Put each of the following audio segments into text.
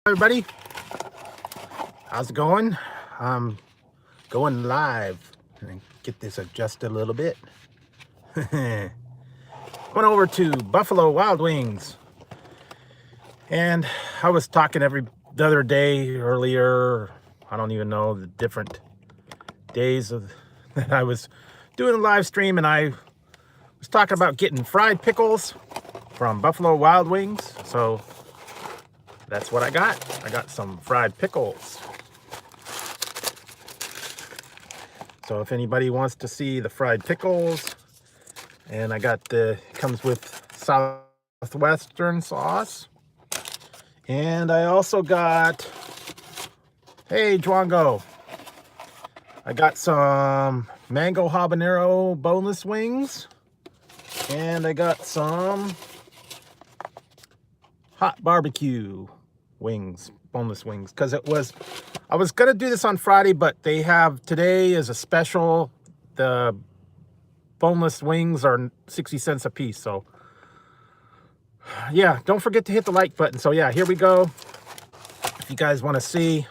Everybody, how's it going? I'm going live and get this adjusted a little bit. Went over to Buffalo Wild Wings, and I was talking the other day earlier. I don't even know the different days that I was doing a live stream, and I was talking about getting fried pickles from Buffalo Wild Wings. So that's what I got. I got some fried pickles. So if anybody wants to see the fried pickles, and I got comes with Southwestern sauce. And I also got, hey Dwango, I got some mango habanero boneless wings. And I got some hot barbecue wings, boneless wings, because I was gonna do this on Friday, but they have, today is a special. The boneless wings are 60 cents a piece. So yeah, don't forget to hit the like button. So yeah, here we go. If you guys want to see,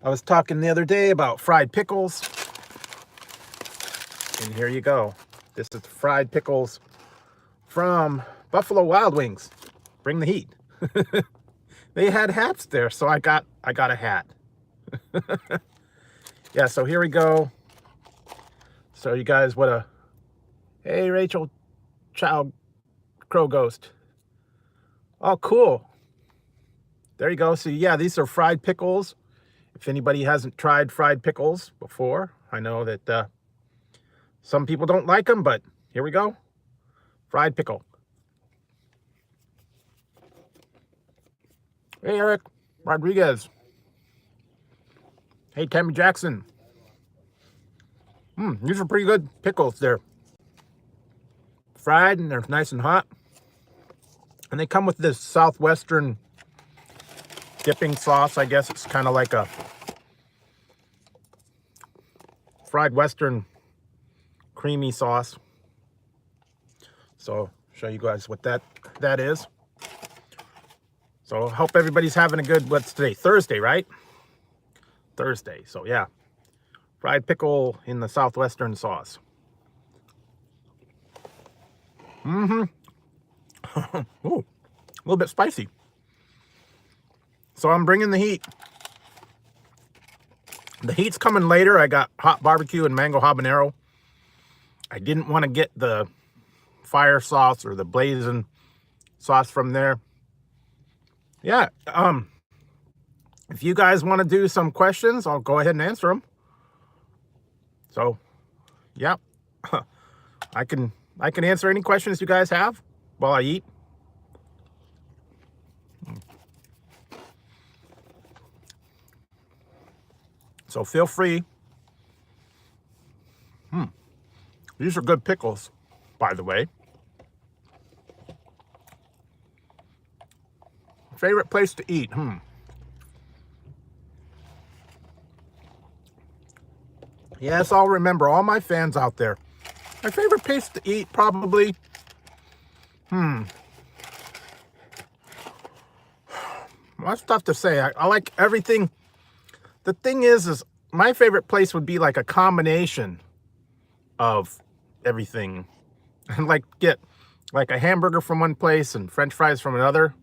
I was talking the other day about fried pickles, and here you go. This is the fried pickles from Buffalo Wild Wings. Bring the heat. They had hats there, so I got a hat. Yeah, so here we go. So you guys, hey Rachel, Child Crow Ghost. Oh, cool. There you go. So yeah, these are fried pickles. If anybody hasn't tried fried pickles before, I know that some people don't like them, but here we go. Fried pickle. Hey, Eric Rodriguez. Hey, Tammy Jackson. These are pretty good pickles. They're fried and they're nice and hot. And they come with this Southwestern dipping sauce. I guess it's kind of like a fried Western creamy sauce. So I'll show you guys what that is. So I hope everybody's having a good, what's today? Thursday, right? Thursday. So yeah, fried pickle in the Southwestern sauce. Ooh, a little bit spicy. So I'm bringing the heat. The heat's coming later. I got hot barbecue and mango habanero. I didn't want to get the fire sauce or the blazing sauce from there. Yeah, if you guys want to do some questions, I'll go ahead and answer them. So, yeah, I can answer any questions you guys have while I eat. So feel free. These are good pickles, by the way. Favorite place to eat? Yes, I'll remember all my fans out there. My favorite place to eat, probably. That's tough to say. I like everything. The thing is my favorite place would be like a combination of everything. And like get like a hamburger from one place and French fries from another.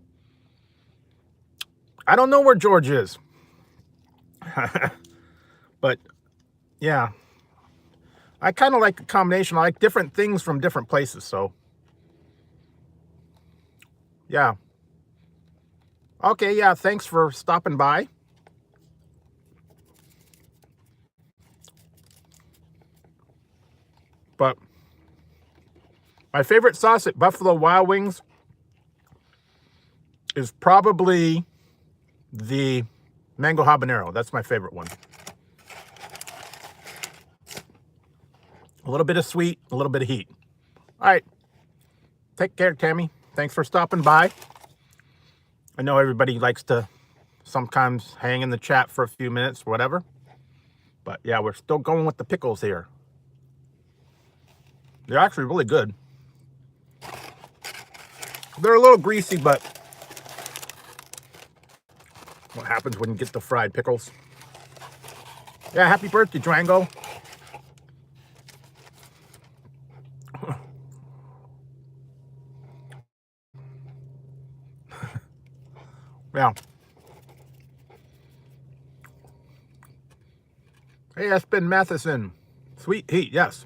I don't know where George is. But yeah, I kind of like a combination. I like different things from different places. So yeah. Okay, yeah, thanks for stopping by. But my favorite sauce at Buffalo Wild Wings is probably the mango habanero. That's my favorite one. A little bit of sweet, a little bit of heat. All right. Take care, Tammy. Thanks for stopping by. I know everybody likes to sometimes hang in the chat for a few minutes or whatever. But yeah, we're still going with the pickles here. They're actually really good. They're a little greasy, but what happens when you get the fried pickles. Yeah, happy birthday, Drango. Yeah. Hey, Espen Matheson. Sweet heat, yes.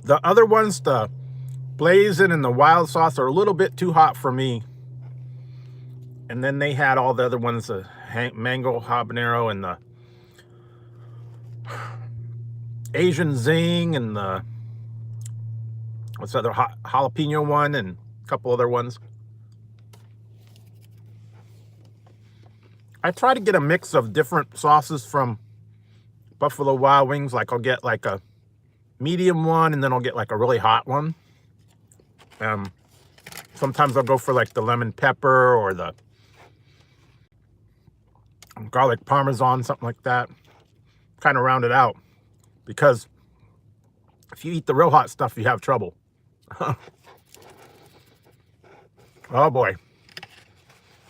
The other ones, the blazing and the wild sauce, are a little bit too hot for me. And then they had all the other ones, the mango habanero and the Asian zing and the, what's the other, jalapeno one and a couple other ones. I try to get a mix of different sauces from Buffalo Wild Wings. Like I'll get like a medium one, and then I'll get like a really hot one. Sometimes I'll go for like the lemon pepper or the garlic parmesan, something like that. Kind of round it out, because if you eat the real hot stuff, you have trouble. Oh boy.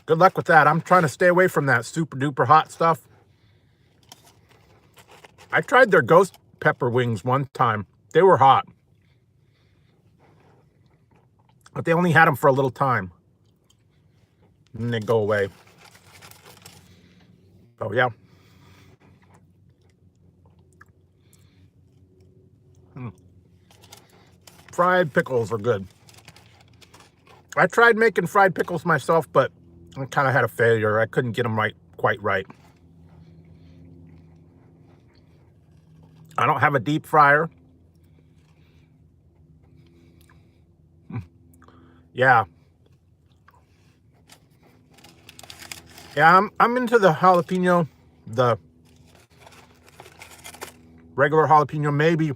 Good luck with that. I'm trying to stay away from that super duper hot stuff. I tried their ghost pepper wings one time. They were hot, but they only had them for a little time, and then they go away. Oh yeah. Fried pickles are good. I tried making fried pickles myself, but I kind of had a failure. I couldn't get them quite right. I don't have a deep fryer. Yeah. Yeah, I'm into the jalapeno, the regular jalapeno, maybe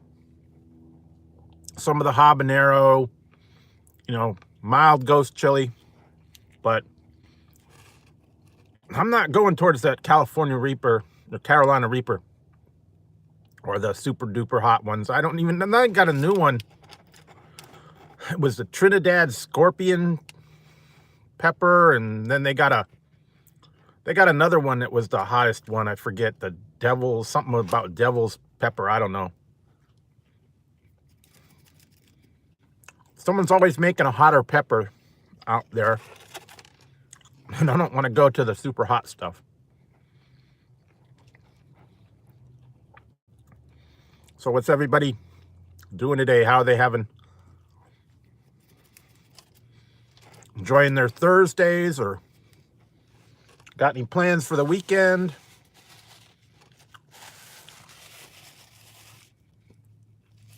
some of the habanero, mild ghost chili, but I'm not going towards that California Reaper, the Carolina Reaper, or the super duper hot ones. I got a new one. It was the Trinidad Scorpion pepper, and then they got another one that was the hottest one. I forget, the devil, something about devil's pepper. I don't know. Someone's always making a hotter pepper out there, and I don't want to go to the super hot stuff. So what's everybody doing today? How are they enjoying their Thursdays, or got any plans for the weekend?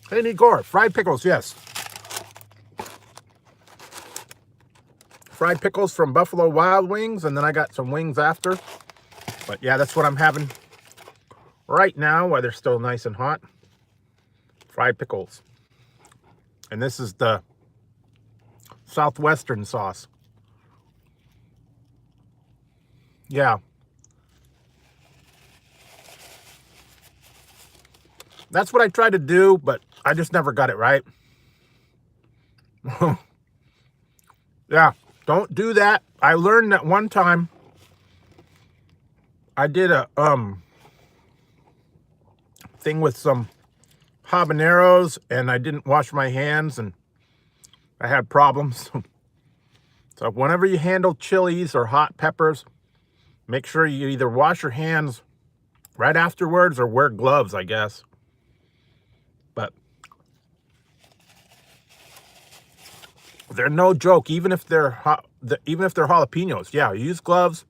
Hey, Igor, fried pickles, yes. Fried pickles from Buffalo Wild Wings, and then I got some wings after. But yeah, that's what I'm having right now while they're still nice and hot. Fried pickles. And this is the Southwestern sauce. Yeah. That's what I tried to do, but I just never got it right. Yeah, don't do that. I learned that one time I did a thing with some habaneros, and I didn't wash my hands, and I had problems. So whenever you handle chilies or hot peppers, make sure you either wash your hands right afterwards or wear gloves, I guess. But they're no joke, even if they're jalapenos. Yeah, use gloves,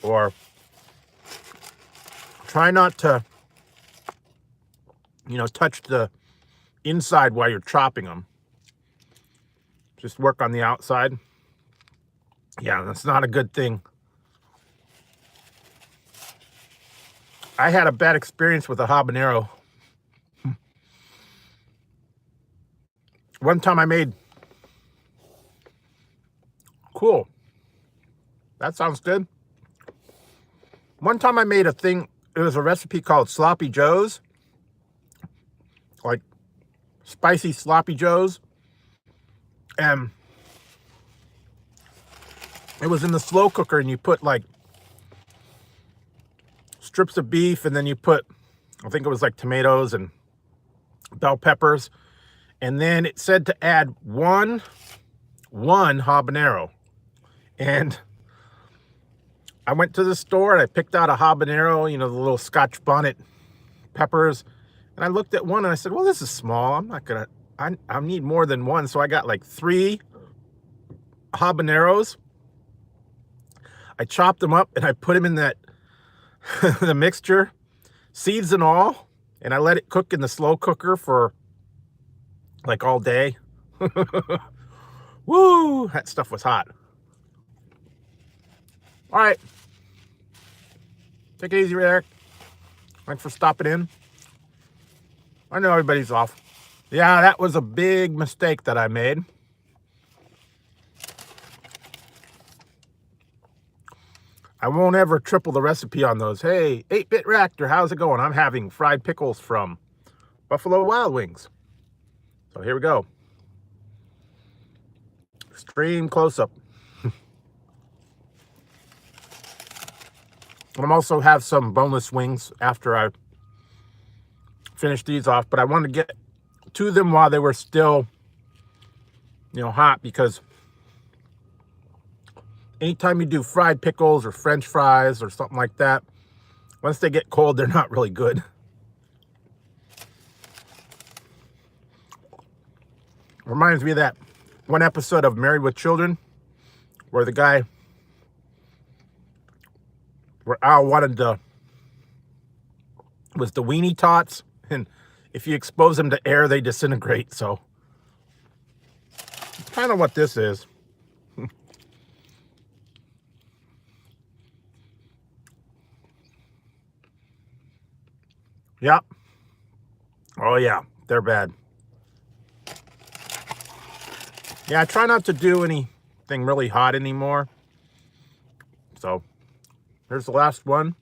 or try not to, touch the inside while you're chopping them. Just work on the outside. Yeah, that's not a good thing. I had a bad experience with a habanero. One time I made... Cool. That sounds good. One time I made a thing, it was a recipe called Sloppy Joes. Like spicy Sloppy Joes. And it was in the slow cooker, and you put like strips of beef, and then you put, I think it was like tomatoes and bell peppers. And then it said to add one habanero. And I went to the store and I picked out a habanero, you know, the little Scotch bonnet peppers. And I looked at one and I said, well, this is small. I'm not gonna, I need more than one. So I got like 3 habaneros. I chopped them up and I put them in that, the mixture, seeds and all. And I let it cook in the slow cooker for like all day. Woo, that stuff was hot. All right. Take it easy, Eric. Thanks for stopping in. I know everybody's off. Yeah, that was a big mistake that I made. I won't ever triple the recipe on those. Hey, 8-Bit Reactor, how's it going? I'm having fried pickles from Buffalo Wild Wings. So here we go. Extreme close-up. I'm also have some boneless wings after I finish these off, but I wanted to get to them while they were still, you know, hot, because anytime you do fried pickles or French fries or something like that, once they get cold, they're not really good. Reminds me of that one episode of Married with Children where the guy, where Al wanted was the weenie tots, and if you expose them to air, they disintegrate. So it's kind of what this is. Yep. Oh yeah, they're bad. Yeah, I try not to do anything really hot anymore. So here's the last one.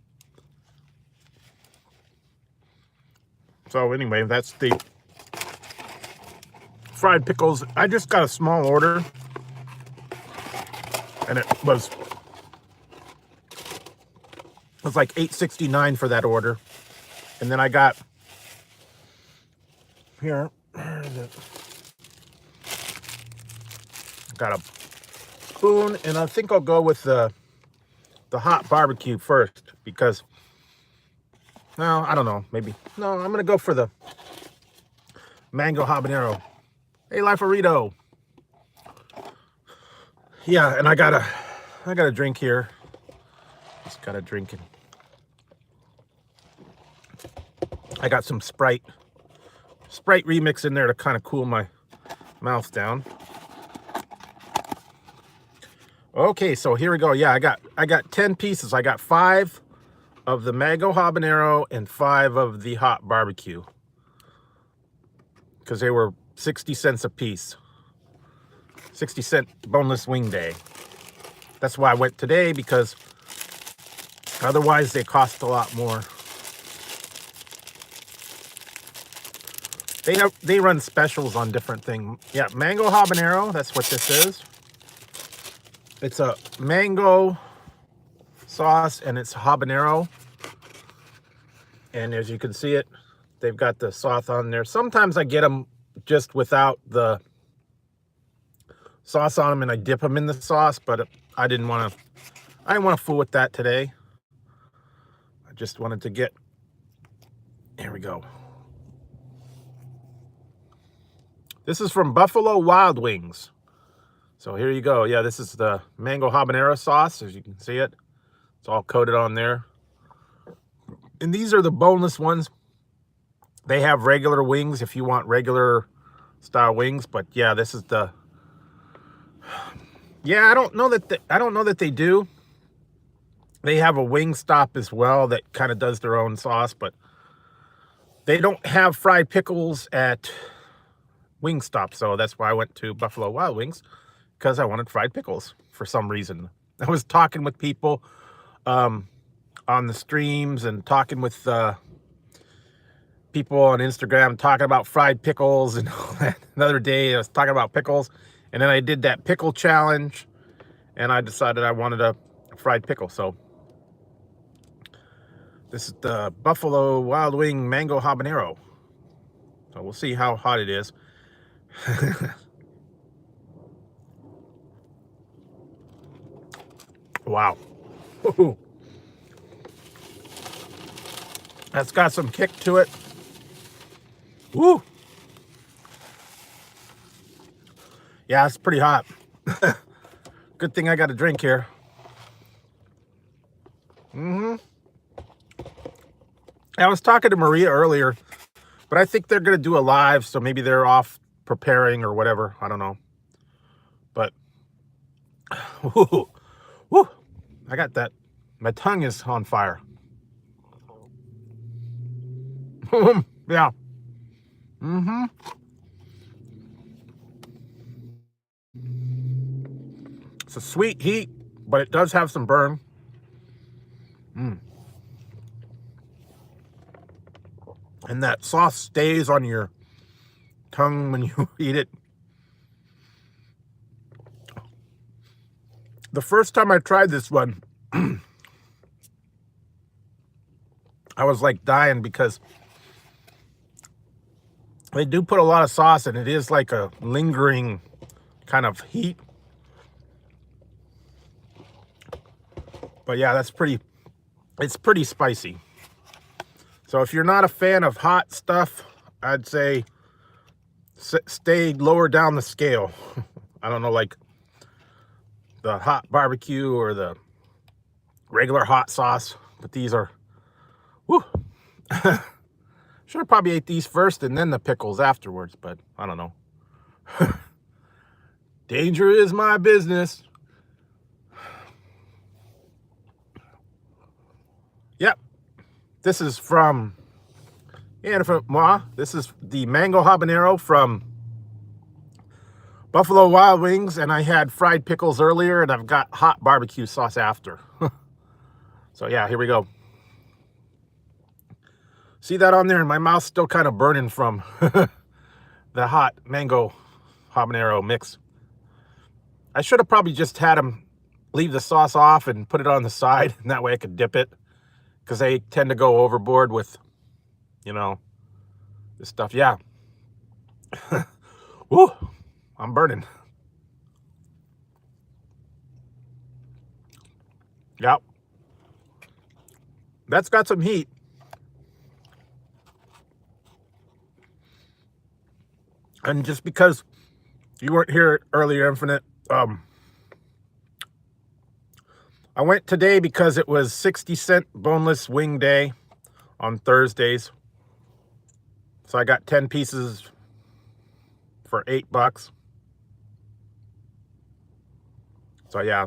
So anyway, that's the fried pickles. I just got a small order, and it was like $8.69 for that order. And then I got here, got a spoon, and I think I'll go with the hot barbecue first, because, well, I don't know, maybe. No, I'm gonna go for the mango habanero. Hey, Liferito. Yeah, and I got a drink here. Just got a drink, and I got some Sprite remix in there to kind of cool my mouth down. Okay, so here we go. Yeah, I got 10 pieces. I got 5 of the mango habanero and 5 of the hot barbecue, because they were 60 cents a piece. 60-cent boneless wing day. That's why I went today, because otherwise they cost a lot more. They run specials on different things. Yeah, mango habanero, that's what this is. It's a mango sauce, and it's habanero. And as you can see it, they've got the sauce on there. Sometimes I get them just without the sauce on them, and I dip them in the sauce, but I didn't want to fool with that today. I just wanted to get, here we go. This is from Buffalo Wild Wings. So here you go. Yeah, this is the mango habanero sauce, as you can see it. It's all coated on there. And these are the boneless ones. They have regular wings if you want regular style wings, but yeah, this is the, yeah, I don't know that they do. They have a wing stop as well that kind of does their own sauce, but they don't have fried pickles at Wingstop, so that's why I went to Buffalo Wild Wings, because I wanted fried pickles for some reason. I was talking with people on the streams, and talking with people on Instagram, talking about fried pickles and all that. Another day I was talking about pickles, And then I did that pickle challenge, and I decided I wanted a fried pickle. So this is the Buffalo Wild Wing Mango Habanero. So we'll see how hot it is. Wow. That's got some kick to it. Woo. Yeah, it's pretty hot. Good thing I got a drink here. I was talking to Maria earlier, but I think they're going to do a live, so maybe they're off preparing or whatever. I don't know. But, woo, woo, I got that. My tongue is on fire. Yeah. It's a sweet heat, but it does have some burn. And that sauce stays on your tongue when you eat it. The first time I tried this one, I was like dying because they do put a lot of sauce and it is like a lingering kind of heat. But yeah, it's pretty spicy. So if you're not a fan of hot stuff, I'd say stay lower down the scale. I don't know, like the hot barbecue or the regular hot sauce, but these are, whoo. Should have probably ate these first and then the pickles afterwards, but I don't know. Danger is my business. Yep. This is from, this is the Mango Habanero from Buffalo Wild Wings, and I had fried pickles earlier, and I've got hot barbecue sauce after. So yeah, here we go. See that on there? And my mouth's still kind of burning from the hot mango habanero mix. I should have probably just had them leave the sauce off and put it on the side, and that way I could dip it, because they tend to go overboard with, you know, this stuff. Yeah. Woo, I'm burning. Yep. That's got some heat. And just because you weren't here earlier, Infinite, I went today because it was 60-cent boneless wing day on Thursdays. So I got 10 pieces for $8. So yeah.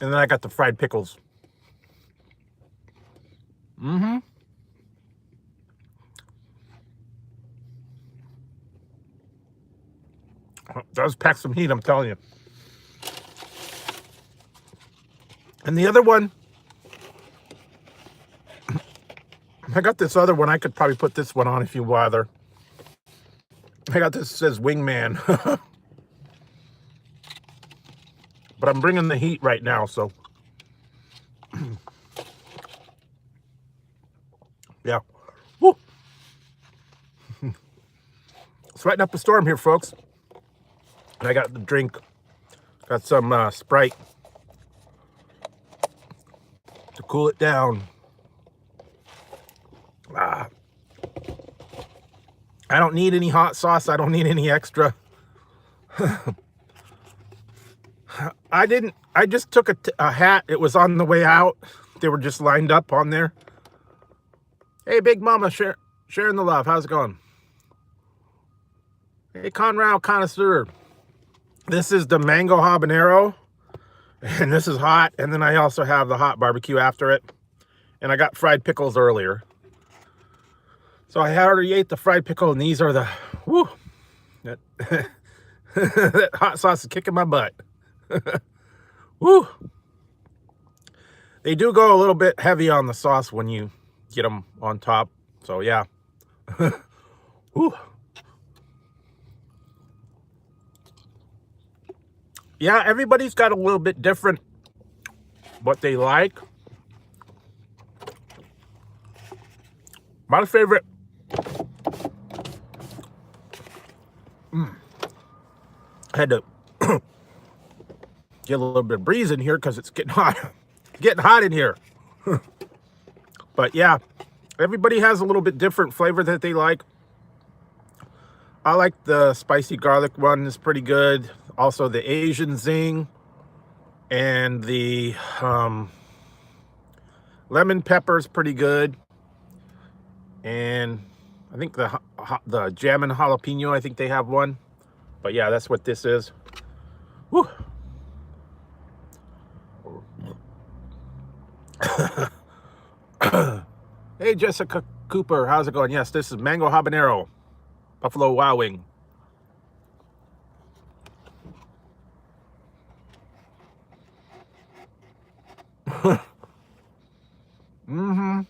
And then I got the fried pickles. It does pack some heat, I'm telling you. And the other one, I got this other one. I could probably put this one on if you bother. I got this, says Wingman. But I'm bringing the heat right now, so. Yeah. Woo. Sweating up a storm here, folks. And I got the drink. Got some Sprite to cool it down. I don't need any hot sauce. I don't need any extra. I just took a hat. It was on the way out. They were just lined up on there. Hey, Big Mama, sharing the love. How's it going? Hey, Conrad Connoisseur. This is the Mango Habanero. And this is hot. And then I also have the hot barbecue after it. And I got fried pickles earlier. So I already ate the fried pickle, and these are the, whoo, that, that hot sauce is kicking my butt. Woo. They do go a little bit heavy on the sauce when you get them on top. So yeah. Ooh. Yeah, everybody's got a little bit different what they like. My favorite. I had to get a little bit of breeze in here because it's getting hot. Getting hot in here. But yeah, everybody has a little bit different flavor that they like. I like the spicy garlic one, is pretty good. Also the Asian zing and the lemon pepper is pretty good. And I think the jammin' jalapeno, I think they have one. But yeah, that's what this is. Woo. Hey, Jessica Cooper, how's it going? Yes, this is mango habanero, Buffalo Wild Wing. Mm-hmm.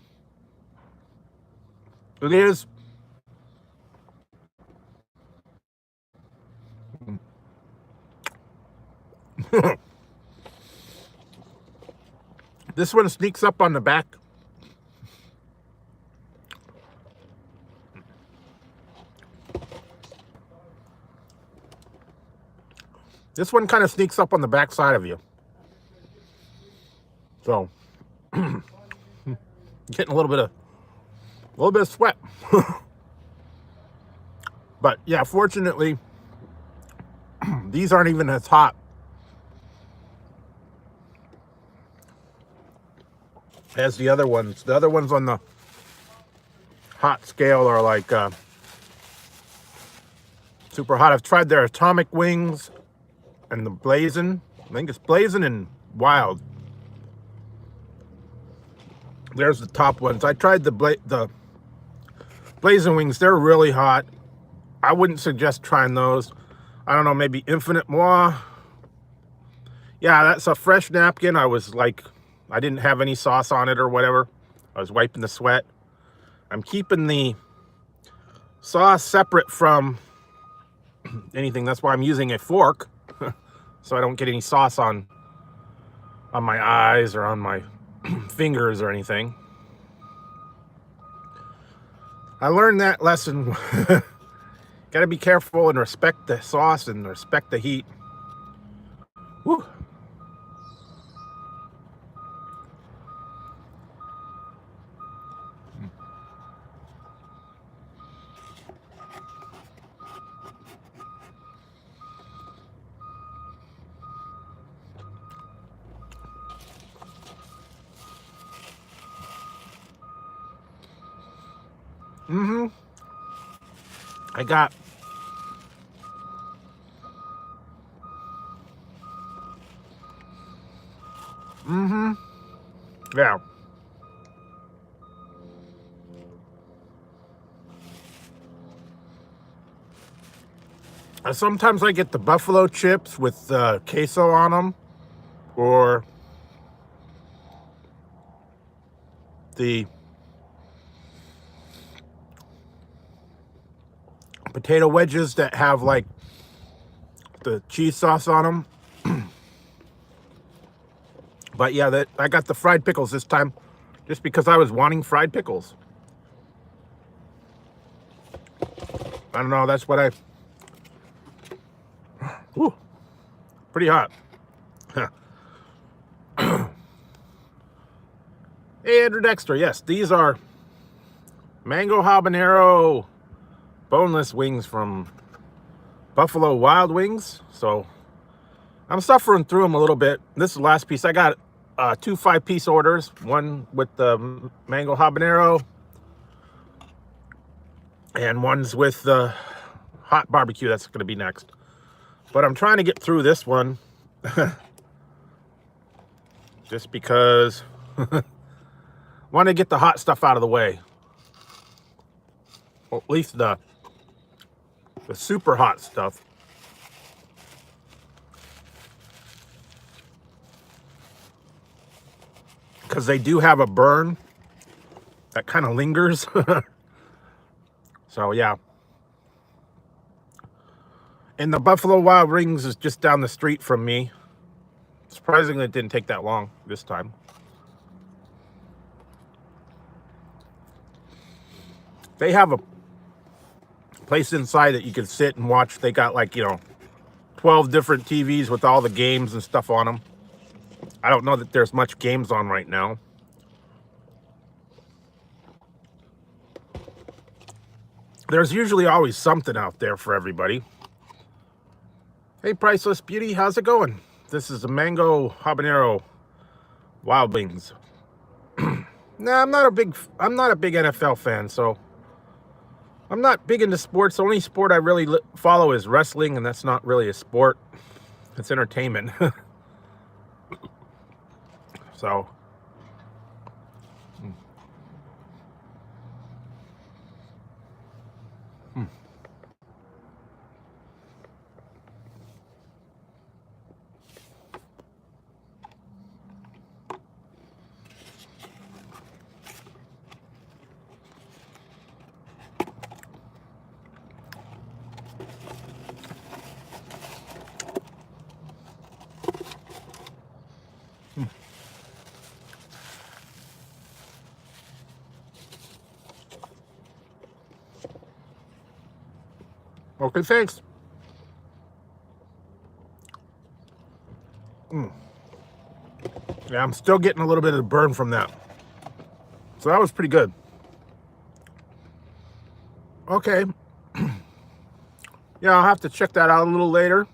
It is. This one sneaks up on the back. This one kind of sneaks up on the back side of you. So, getting a little bit of sweat. But yeah, fortunately, these aren't even as hot as the other ones. The other ones on the hot scale are like super hot. I've tried their atomic wings and the blazing. I think it's blazing and wild. There's the top ones. I tried the blazing wings. They're really hot. I wouldn't suggest trying those. I don't know, maybe Infinite Moi. Yeah, that's a fresh napkin. I didn't have any sauce on it or whatever. I was wiping the sweat. I'm keeping the sauce separate from anything. That's why I'm using a fork. So I don't get any sauce on my eyes or on my fingers or anything. I learned that lesson. Got to be careful and respect the sauce and respect the heat. Woo. Mm-hmm. I got yeah. Sometimes I get the buffalo chips with queso on them, or the potato wedges that have like the cheese sauce on them. But yeah, I got the fried pickles this time just because I was wanting fried pickles. I don't know, that's what ooh, pretty hot. Hey, Andrew Dexter, yes, these are mango habanero boneless wings from Buffalo Wild Wings. So I'm suffering through them a little bit. This is the last piece. I got 2 5-piece orders, one with the mango habanero and one's with the hot barbecue. That's going to be next. But I'm trying to get through this one just because I want to get the hot stuff out of the way. Or at least the super hot stuff. because they do have a burn that kind of lingers. So yeah. And the Buffalo Wild Wings is just down the street from me. Surprisingly, it didn't take that long this time. They have a place inside that you can sit and watch. They got like, 12 different TVs with all the games and stuff on them. I don't know that there's much games on right now. There's usually always something out there for everybody. Hey, Priceless Beauty, how's it going? This is a mango habanero Wild Wings. Nah, I'm not a big NFL fan, so I'm not big into sports. The only sport I really follow is wrestling, and that's not really a sport. It's entertainment. So, okay, thanks. Yeah, I'm still getting a little bit of the burn from that. So that was pretty good. Okay. Yeah, I'll have to check that out a little later.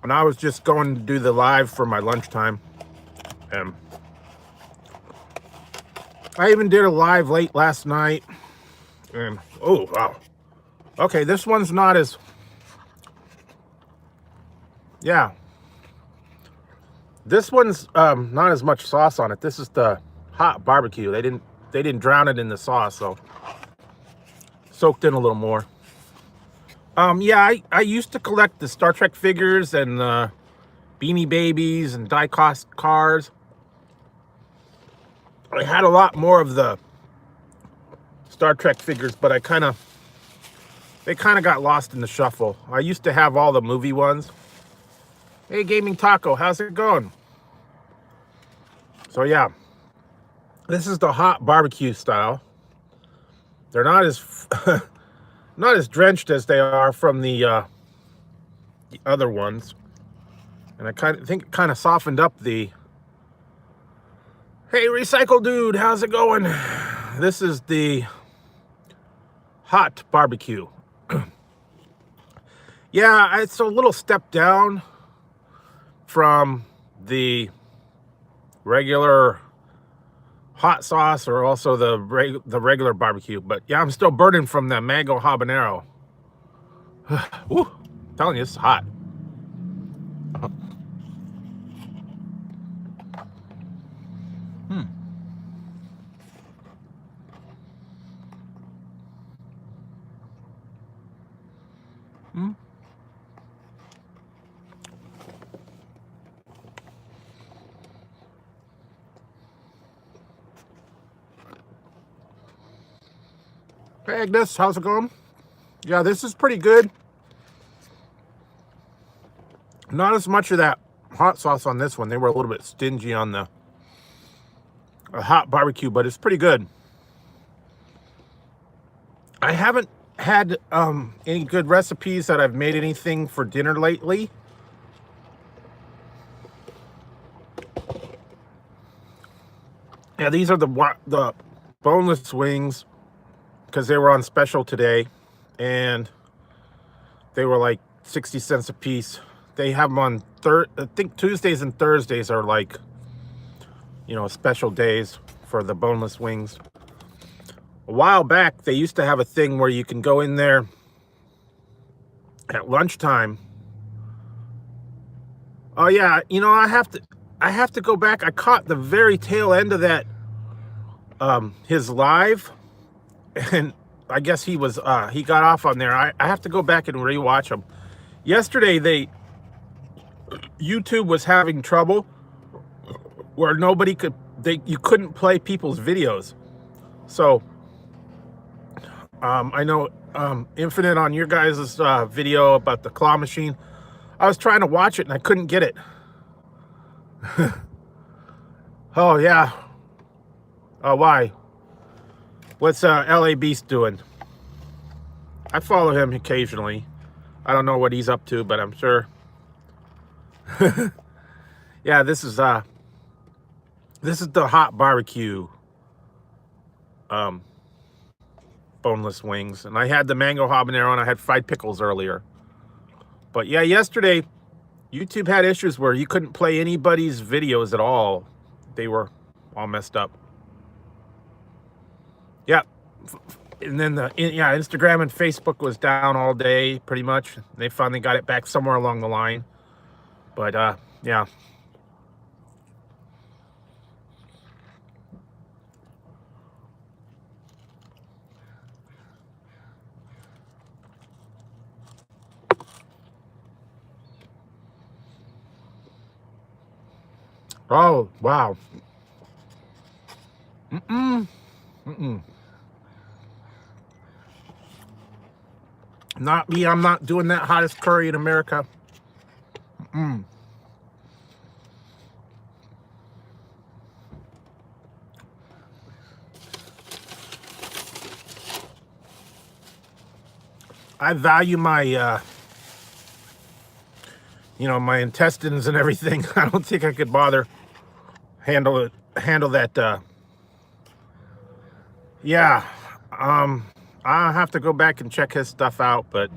And I was just going to do the live for my lunchtime. And I even did a live late last night. And, oh, wow. Okay, this one's not as... Yeah. This one's not as much sauce on it. This is the hot barbecue. They didn't drown it in the sauce, so soaked in a little more. Yeah, I used to collect the Star Trek figures and Beanie Babies and die-cast cars. I had a lot more of the Star Trek figures, but they kind of got lost in the shuffle. I used to have all the movie ones. Hey, Gaming Taco, how's it going? So yeah, this is the hot barbecue style. They're not as not as drenched as they are from the other ones, and I think it kind of softened up the. Hey, Recycle Dude, how's it going? This is the hot barbecue. Yeah, it's a little step down from the regular hot sauce or also the regular barbecue. But yeah, I'm still burning from the mango habanero. Woo, I'm telling you, it's hot. Hey, Agnes, how's it going? Yeah, this is pretty good. Not as much of that hot sauce on this one. They were a little bit stingy on the hot barbecue, but it's pretty good. I haven't had any good recipes that I've made anything for dinner lately. Yeah, these are the boneless wings because they were on special today, and they were like 60 cents a piece. They have them on I think Tuesdays and Thursdays are like, special days for the boneless wings. A while back, they used to have a thing where you can go in there at lunchtime. Oh yeah, I have to go back. I caught the very tail end of that, his live, and I guess he got off on there. I have to go back and rewatch them. Yesterday, YouTube was having trouble where nobody could you couldn't play people's videos. So I know Infinite on your guys' video about the claw machine. I was trying to watch it and I couldn't get it. Oh yeah. Why? What's LA Beast doing? I follow him occasionally. I don't know what he's up to, but I'm sure. Yeah, this is the hot barbecue boneless wings, and I had the mango habanero and I had fried pickles earlier. But yeah, yesterday YouTube had issues where you couldn't play anybody's videos at all. They were all messed up. Yeah. And then Instagram and Facebook was down all day pretty much. They finally got it back somewhere along the line. But yeah. Oh, wow. Not me. I'm not doing that hottest curry in America. I value my, my intestines and everything. I don't think I could bother handle that. Yeah. I'll have to go back and check his stuff out, but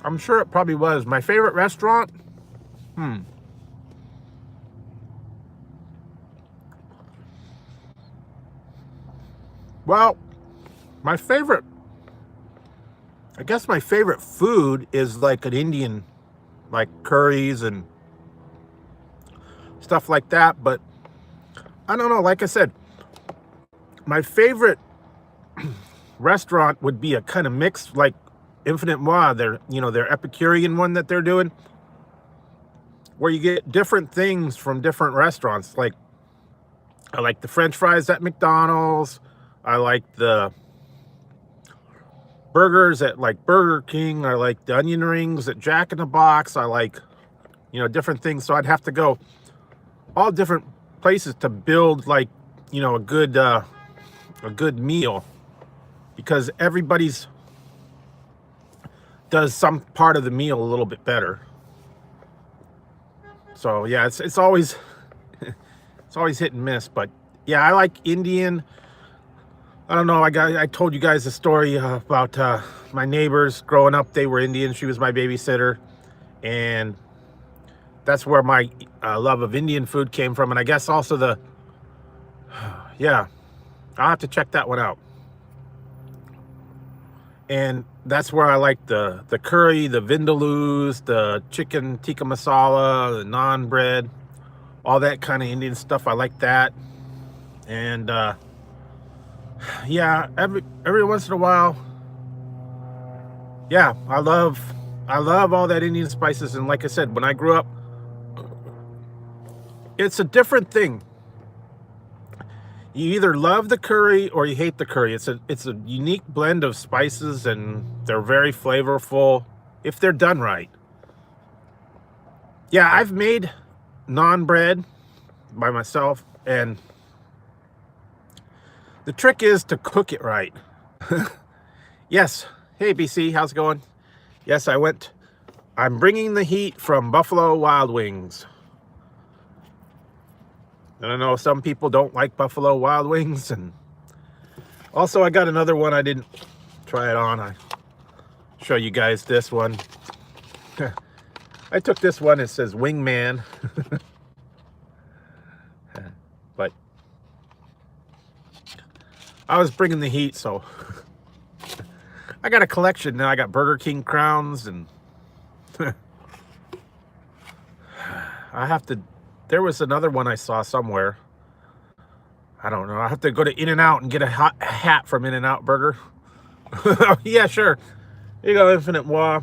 I'm sure it probably was. My favorite restaurant? Well, I guess my favorite food is like an Indian, like curries and stuff like that. But I don't know. Like I said, my favorite restaurant would be a kind of mixed, like Infinite Moi, their Epicurean one that they're doing, where you get different things from different restaurants. Like, I like the French fries at McDonald's. I like the burgers at like Burger King. I like the onion rings at Jack in the Box. I like, different things. So I'd have to go all different places to build like, a good meal, because everybody's does some part of the meal a little bit better. So yeah, it's always it's always hit and miss. But yeah, I like Indian. I don't know. I told you guys a story about my neighbors growing up. They were Indian. She was my babysitter, and that's where my love of Indian food came from. And I guess also yeah, I'll have to check that one out. And that's where I like the curry, the vindaloos, the chicken tikka masala, the naan bread, all that kind of Indian stuff. I like that. And yeah, every once in a while, yeah, I love all that Indian spices. And like I said, when I grew up, it's a different thing. You either love the curry or you hate the curry. It's a unique blend of spices, and they're very flavorful if they're done right. Yeah, I've made naan bread by myself, and the trick is to cook it right. Yes. Hey, BC, how's it going? Yes, I'm bringing the heat from Buffalo Wild Wings. And I know some people don't like Buffalo Wild Wings. And also, I got another one. I didn't try it on. I'll show you guys this one. I took this one. It says Wingman. But I was bringing the heat, so I got a collection now. I got Burger King crowns, and there was another one I saw somewhere. I don't know. I have to go to In-N-Out and get a hat from In-N-Out Burger. Yeah, sure. Here you go, Infinite War.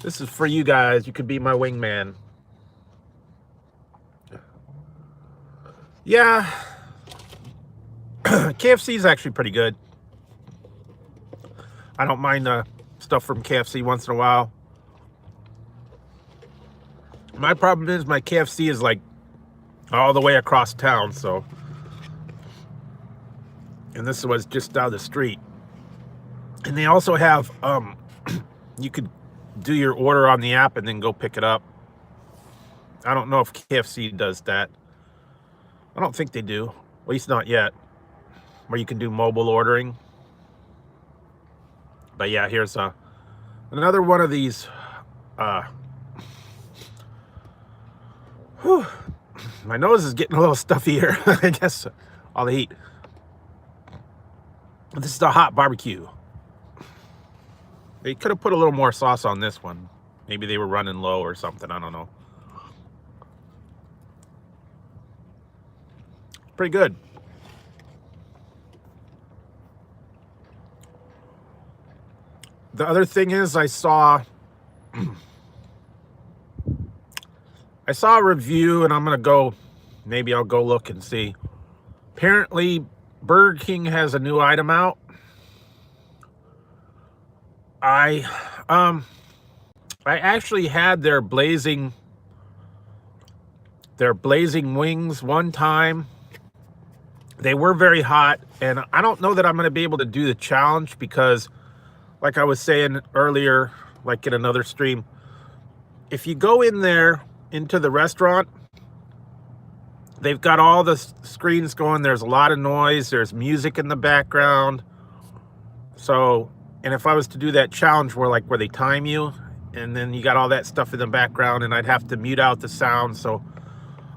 This is for you guys. You could be my wingman. Yeah, KFC is actually pretty good. I don't mind stuff from KFC once in a while. My problem is my KFC is like all the way across town, so. And this was just down the street. And they also have, you could do your order on the app and then go pick it up. I don't know if KFC does that. I don't think they do, at least not yet, where you can do mobile ordering. But yeah, here's another one of these. My nose is getting a little stuffy here. I guess all the heat. This is the hot barbecue. They could have put a little more sauce on this one. Maybe they were running low or something. I don't know. Pretty good. The other thing is I saw a review, and I'm going to go, maybe I'll go look and see. Apparently, Burger King has a new item out. I actually had their blazing wings one time. They were very hot, and I don't know that I'm going to be able to do the challenge because, like I was saying earlier, like in another stream, if you go in there into the restaurant, they've got all the screens going. There's a lot of noise. There's music in the background. So, and if I was to do that challenge where they time you, and then you got all that stuff in the background, and I'd have to mute out the sound. So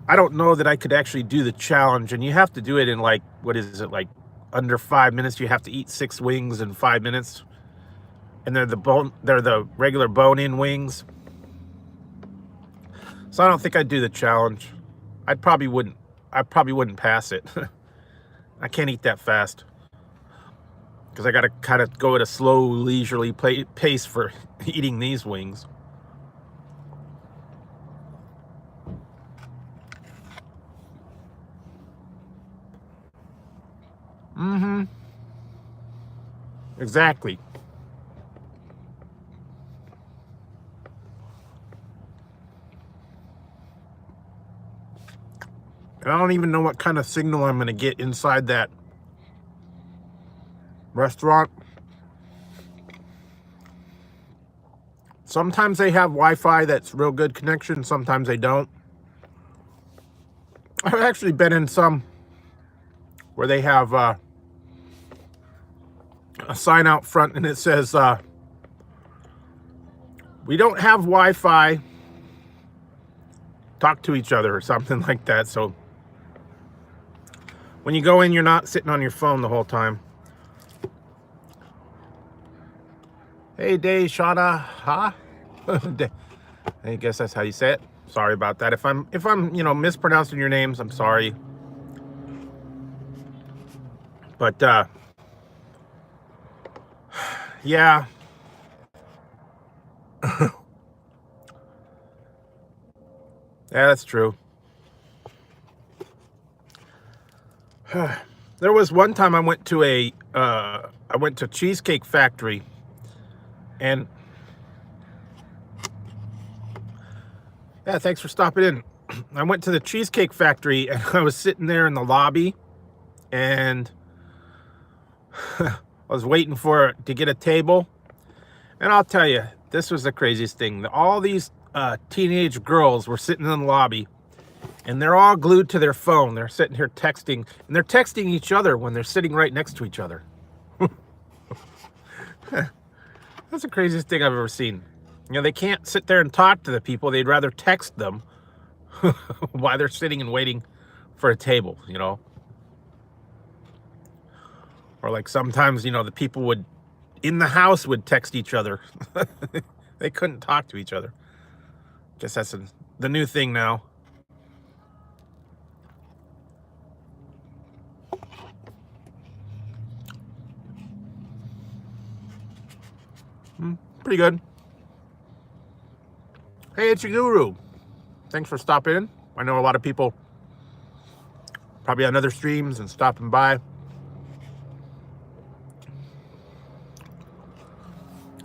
I don't know that I could actually do the challenge. And you have to do it in what is it, under 5 minutes. You have to eat 6 wings in 5 minutes. And they're the regular bone-in wings. So I don't think I'd do the challenge. I probably wouldn't pass it. I can't eat that fast. Because I got to kind of go at a slow, leisurely pace for eating these wings. Mm-hmm. Exactly. And I don't even know what kind of signal I'm going to get inside that restaurant. Sometimes they have Wi-Fi that's real good connection. Sometimes they don't. I've actually been in some where they have a sign out front and it says, we don't have Wi-Fi. Talk to each other or something like that. So when you go in, you're not sitting on your phone the whole time. Hey, Day Shauna, huh? I guess that's how you say it. Sorry about that. If I'm mispronouncing your names, I'm sorry. But yeah. Yeah, that's true. There was one time I went to Cheesecake Factory, and yeah, thanks for stopping in. I went to the Cheesecake Factory and I was sitting there in the lobby, and I was waiting to get a table. And I'll tell you, this was the craziest thing. All these teenage girls were sitting in the lobby, and they're all glued to their phone. They're sitting here texting, and they're texting each other when they're sitting right next to each other. That's the craziest thing I've ever seen. They can't sit there and talk to the people. They'd rather text them while they're sitting and waiting for a table, Or sometimes, the people in the house would text each other. They couldn't talk to each other. Guess that's the new thing now. Pretty good. Hey, it's your guru. Thanks for stopping in. I know a lot of people probably on other streams and stopping by.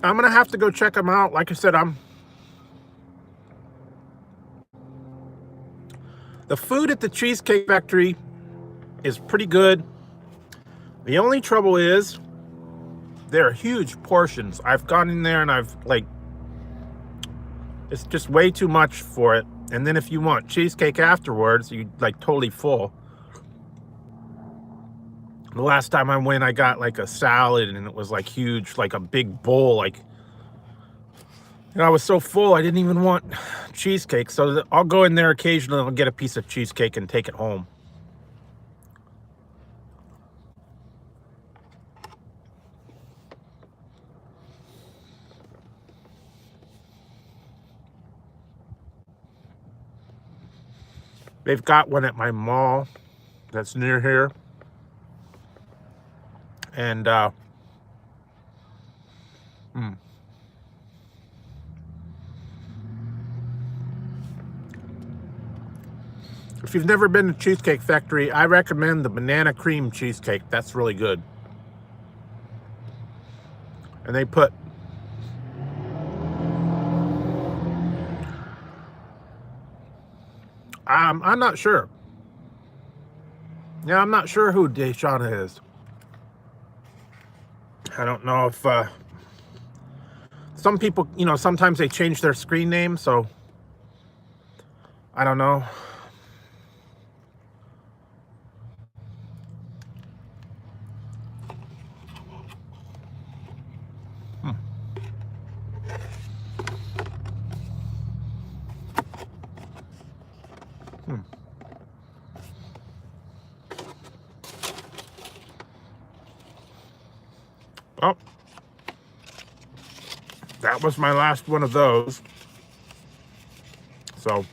I'm gonna have to go check them out. Like I said, the food at the Cheesecake Factory is pretty good. The only trouble is they're huge portions. I've gone in there and it's just way too much for it. And then if you want cheesecake afterwards, you like totally full. The last time I went, I got like a salad and it was like huge, like a big bowl. Like, I was so full, I didn't even want cheesecake. So I'll go in there occasionally and I'll get a piece of cheesecake and take it home. They've got one at my mall that's near here. And, if you've never been to Cheesecake Factory, I recommend the banana cream cheesecake. That's really good. And they put I'm not sure. Yeah, I'm not sure who Deshauna is. I don't know if some people, sometimes they change their screen name, so I don't know. Oh, that was my last one of those. So,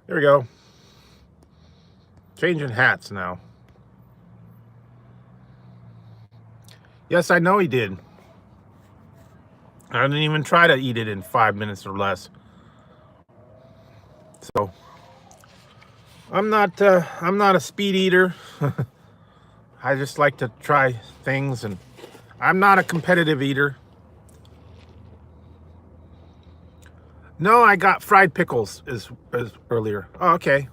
there we go. Changing hats now. Yes, I know he did. I didn't even try to eat it in 5 minutes or less. So I'm not a speed eater. I just like to try things, and I'm not a competitive eater. No, I got fried pickles as earlier. Oh, okay.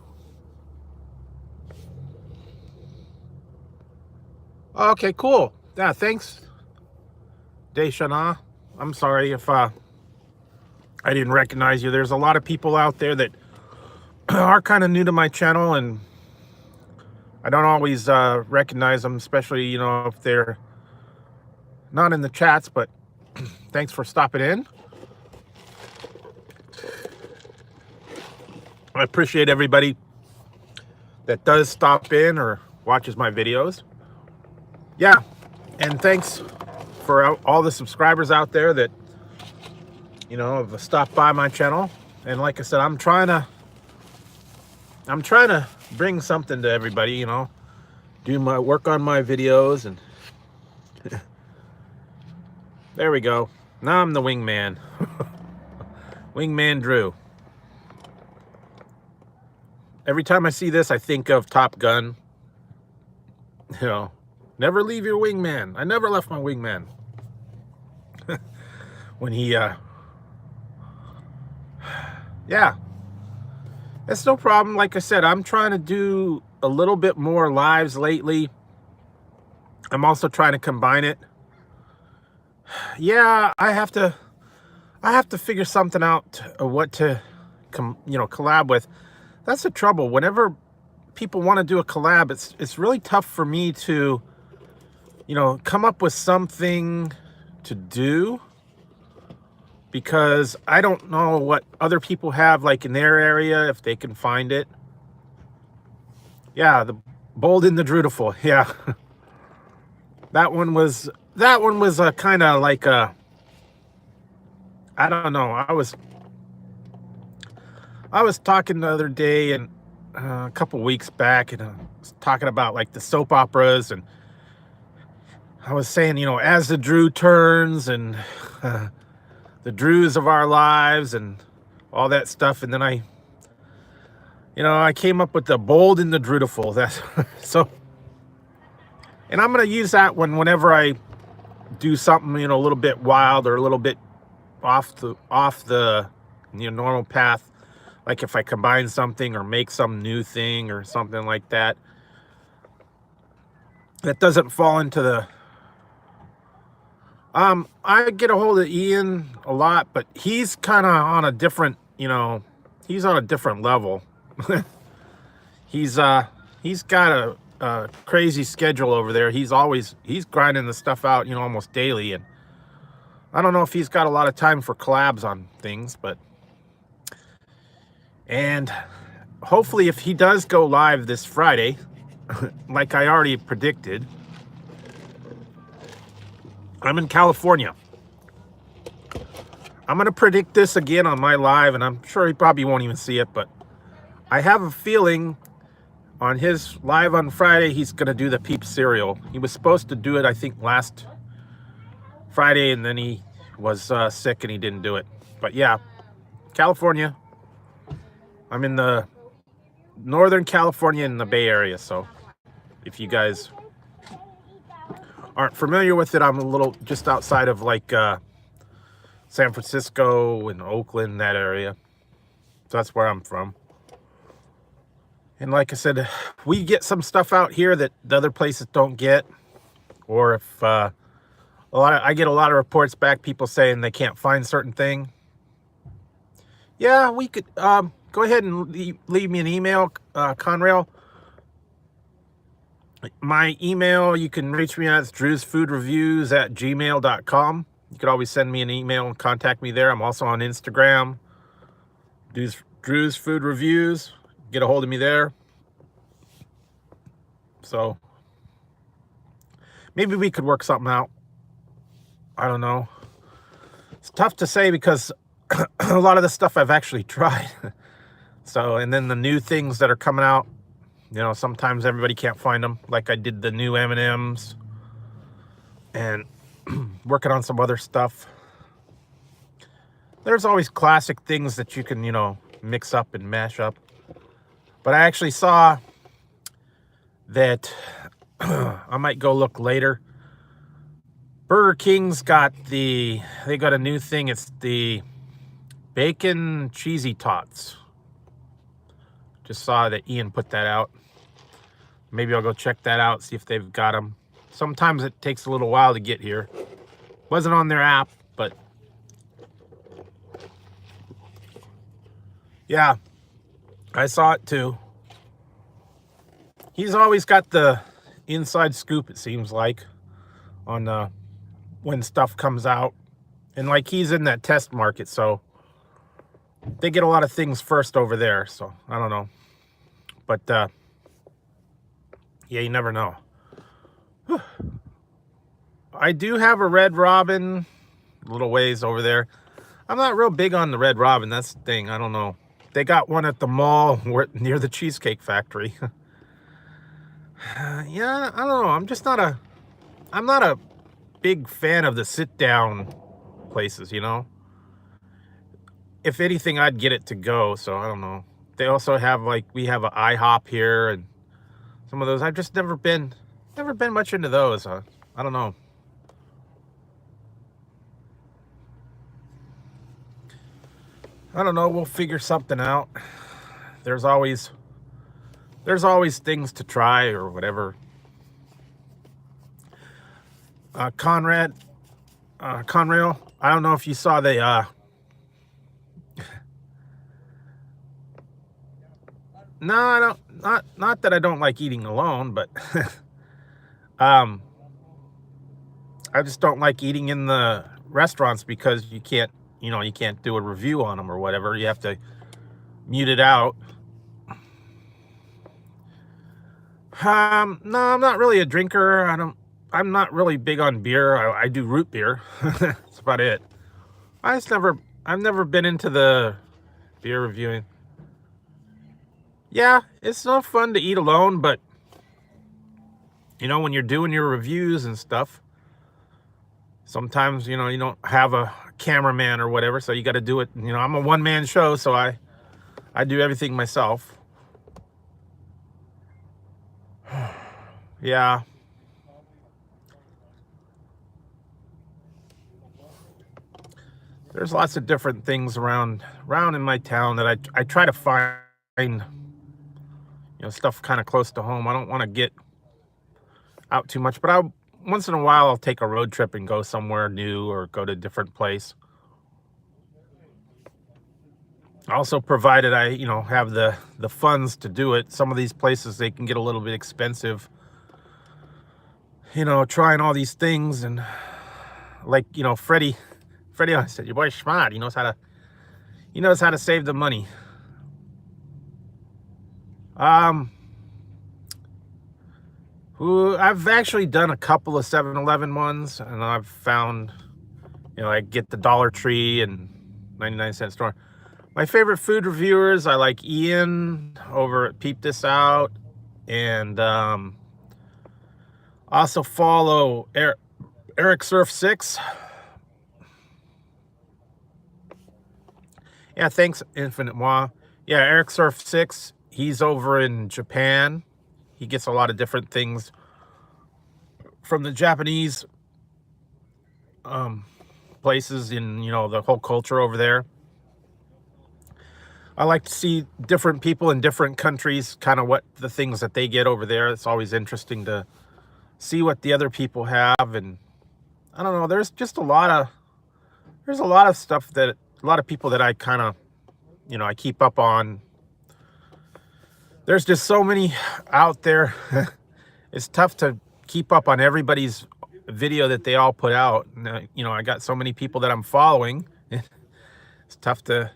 Okay, cool. Yeah, thanks, Deshauna. I'm sorry if I didn't recognize you. There's a lot of people out there that are kind of new to my channel, and I don't always recognize them, especially, if they're not in the chats, but thanks for stopping in. I appreciate everybody that does stop in or watches my videos. Yeah, and thanks for all the subscribers out there that, have stopped by my channel. And like I said, I'm trying to bring something to everybody, do my work on my videos, and there we go. Now I'm the wingman. Wingman Drew. Every time I see this, I think of Top Gun. Never leave your wingman. I never left my wingman. When he, yeah. It's no problem. Like I said, I'm trying to do a little bit more lives lately. I'm also trying to combine it. Yeah, I have to figure something out, what to, collab with. That's the trouble. Whenever people want to do a collab, it's really tough for me to, come up with something to do, because I don't know what other people have like in their area, if they can find it. Yeah, the Bold and the Drutiful. Yeah. That one was that one was a kind of like a, I don't know. I was talking the other day and a couple weeks back, and I was talking about like the soap operas, and I was saying, as the Drew turns and the Drews of our lives and all that stuff, and then I came up with the bold and the Drewtiful. That's so, and I'm gonna use that one whenever I do something, a little bit wild or a little bit off the normal path. Like if I combine something or make some new thing or something like that, that doesn't fall into the. I get a hold of Ian a lot, but he's kind of on a different, he's on a different level. he's got a crazy schedule over there. He's grinding the stuff out, almost daily, and I don't know if he's got a lot of time for collabs on things, and hopefully if he does go live this Friday, like I already predicted, I'm in California. I'm going to predict this again on my live, and I'm sure he probably won't even see it, but I have a feeling on his live on Friday, he's going to do the Peep cereal. He was supposed to do it, I think, last Friday, and then he was sick and he didn't do it. But yeah, California. I'm in the Northern California in the Bay Area, so if you guys aren't familiar with it, I'm a little just outside of like San Francisco and Oakland, that area. So that's where I'm from. And like I said, we get some stuff out here that the other places don't get. Or if I get a lot of reports back, people saying they can't find certain thing. Yeah, we could go ahead and leave me an email, Conrail. My email, you can reach me at drewsfoodreviews@gmail.com. You could always send me an email and contact me there. I'm also on Instagram, Drew's Food Reviews. Get a hold of me there. So maybe we could work something out. I don't know. It's tough to say because a lot of the stuff I've actually tried. So, and then the new things that are coming out, sometimes everybody can't find them. Like I did the new M&Ms and working on some other stuff. There's always classic things that you can, mix up and mash up. But I actually saw that I might go look later. Burger King's they got a new thing. It's the bacon cheesy tots. Just saw that Ian put that out. Maybe I'll go check that out, see if they've got them. Sometimes it takes a little while to get here. Wasn't on their app, but yeah, I saw it too. He's always got the inside scoop, it seems like, on when stuff comes out. And like he's in that test market, so they get a lot of things first over there. So I don't know. But yeah, you never know. Whew. I do have a Red Robin a little ways over there. I'm not real big on the Red Robin. That's the thing. I don't know. They got one at the mall near the Cheesecake Factory. Yeah, I don't know. I'm not a big fan of the sit down places, If anything, I'd get it to go, so I don't know. They also have we have an IHOP here and some of those. I've just never been much into those. I don't know. I don't know. We'll figure something out. There's always things to try or whatever. Conrail, I don't know if you saw the no, I don't. Not that I don't like eating alone, but I just don't like eating in the restaurants because you can't do a review on them or whatever. You have to mute it out. No, I'm not really a drinker. I'm not really big on beer. I do root beer. That's about it. I've never been into the beer reviewing. Yeah, it's not fun to eat alone, but you know, when you're doing your reviews and stuff, sometimes, you know, you don't have a cameraman or whatever, so you got to do it. You know, I'm a one-man show, so I do everything myself. Yeah. There's lots of different things around in my town that I try to find, you know, stuff kind of close to home. I don't want to get out too much, but once in a while I'll take a road trip and go somewhere new or go to a different place. Also, provided I, you know, have the funds to do it. Some of these places, they can get a little bit expensive, you know, trying all these things. And like, you know, Freddie, I said, your boy Schmad, he knows how to save the money. I've actually done a couple of 7-Eleven ones, and I've found, you know, I get the Dollar Tree and 99-cent store. My favorite food reviewers, I like Ian over at Peep This Out, and also follow Eric Surf 6. Yeah, thanks, Infinite Moi. Yeah, Eric Surf 6, he's over in Japan. He gets a lot of different things from the Japanese places in, you know, the whole culture over there. I like to see different people in different countries, kind of what the things that they get over there. It's always interesting to see what the other people have. And I don't know, there's just a lot of stuff that a lot of people that I kind of, you know, I keep up on. There's just so many out there. It's tough to keep up on everybody's video that they all put out. You know, I got so many people that I'm following. It's tough to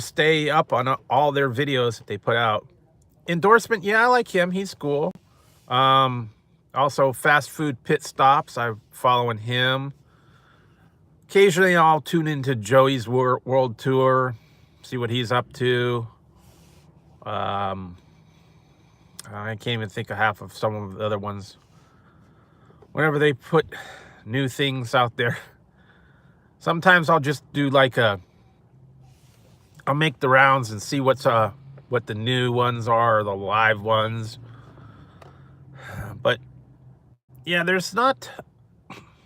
stay up on all their videos that they put out. Endorsement, yeah, I like him. He's cool. Also, Fast Food Pit Stops, I'm following him. Occasionally, I'll tune into Joey's World Tour, see what he's up to. I can't even think of half of some of the other ones. Whenever they put new things out there, sometimes I'll just do like I'll make the rounds and see what the new ones are, or the live ones. But yeah, there's not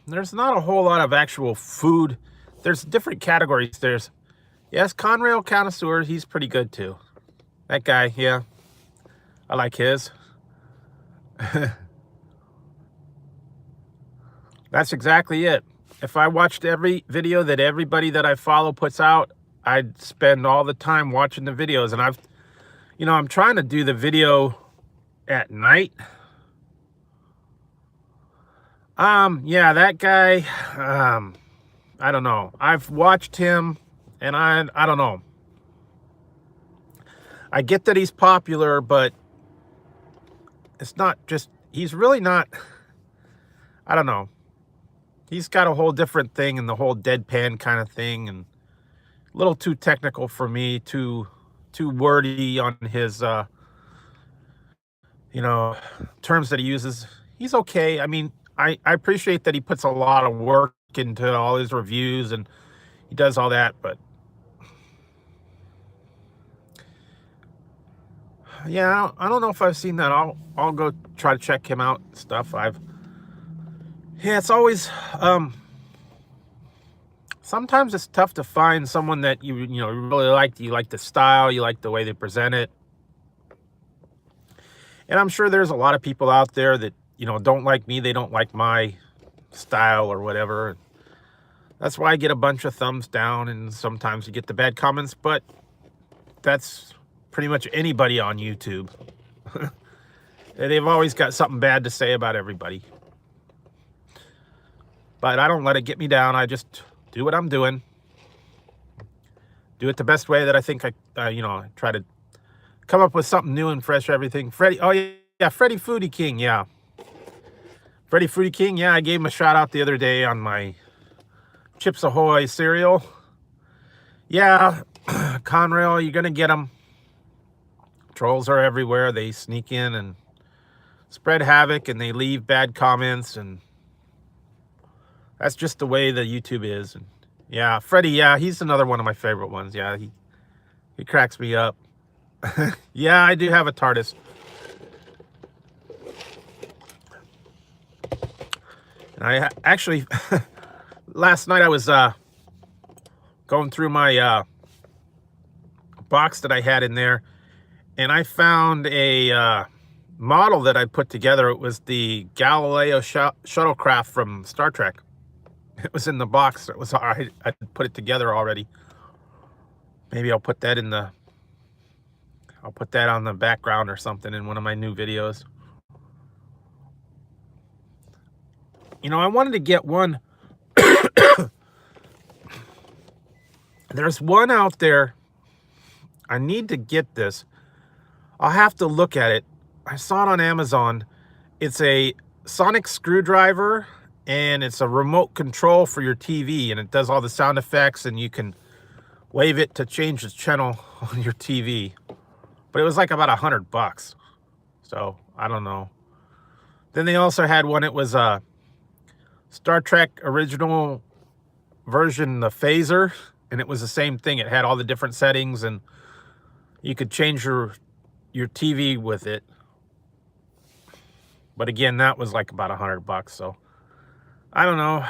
a whole lot of actual food. There's different categories. Yes, Conrail Connoisseur, he's pretty good too. That guy, yeah, I like his. That's exactly it. If I watched every video that everybody that I follow puts out, I'd spend all the time watching the videos. And I'm trying to do the video at night. Yeah, that guy, I don't know. I've watched him, and I don't know. I get that he's popular, but it's not just, he's really not, I don't know. He's got a whole different thing, and the whole deadpan kind of thing, and a little too technical for me, too wordy on his, terms that he uses. He's okay. I mean, I appreciate that he puts a lot of work into all his reviews, and he does all that, but yeah, I don't know if I've seen that. I'll go try to check him out and stuff. Yeah, it's always, sometimes it's tough to find someone that you really like. You like the style, you like the way they present it. And I'm sure there's a lot of people out there that, don't like me. They don't like my style or whatever. That's why I get a bunch of thumbs down, and sometimes you get the bad comments, but that's pretty much anybody on YouTube. They've always got something bad to say about everybody. But I don't let it get me down. I just do what I'm doing. Do it the best way that I think I try to come up with something new and fresh, everything. Freddie, oh yeah, Freddie Foodie King, yeah. Freddy Fruity King, yeah, I gave him a shout out the other day on my Chips Ahoy cereal. Yeah, Conrail, you're gonna get them. Trolls are everywhere. They sneak in and spread havoc, and they leave bad comments, and that's just the way the YouTube is. And yeah, Freddy, yeah, he's another one of my favorite ones. Yeah, he cracks me up. Yeah, I do have a TARDIS. And I actually, last night I was going through my box that I had in there, and I found a model that I put together. It was the Galileo shuttlecraft from Star Trek. It was in the box. It was I put it together already. Maybe I'll put that in the, I'll put that on the background or something in one of my new videos. You know, I wanted to get one. There's one out there. I need to get this. I'll have to look at it. I saw it on Amazon. It's a sonic screwdriver, and it's a remote control for your TV, and it does all the sound effects, and you can wave it to change the channel on your TV. But it was like about $100. So I don't know. Then they also had one. It was a Star Trek original version, the phaser, and it was the same thing. It had all the different settings, and you could change your TV with it. But again, that was like about $100. So I don't know.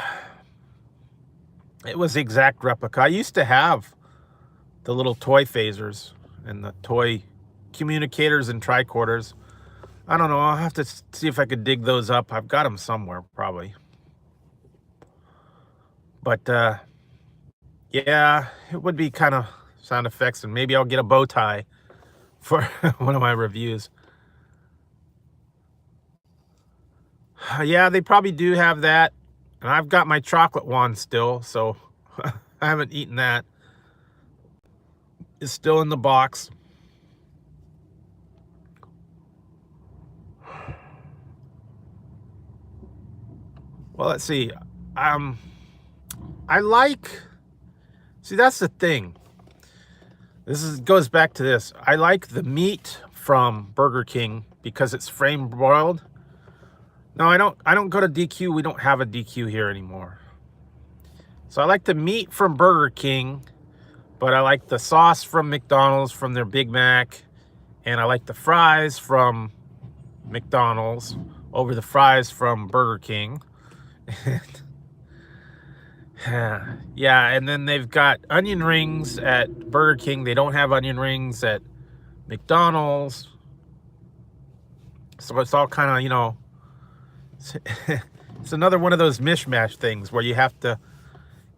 It was the exact replica. I used to have the little toy phasers and the toy communicators and tricorders. I don't know. I'll have to see if I could dig those up. I've got them somewhere, probably. But yeah, it would be kind of sound effects, and maybe I'll get a bow tie for one of my reviews. Yeah, they probably do have that. And I've got my chocolate wand still, so I haven't eaten that. It's still in the box. Well, let's see. I like, see, that's the thing. Goes back to this. I like the meat from Burger King because it's frame broiled. No, I don't go to DQ. We don't have a DQ here anymore. So I like the meat from Burger King, but I like the sauce from McDonald's from their Big Mac, and I like the fries from McDonald's over the fries from Burger King. Yeah, and then they've got onion rings at Burger King. They don't have onion rings at McDonald's. So it's all kind of, you know, it's another one of those mishmash things where you have to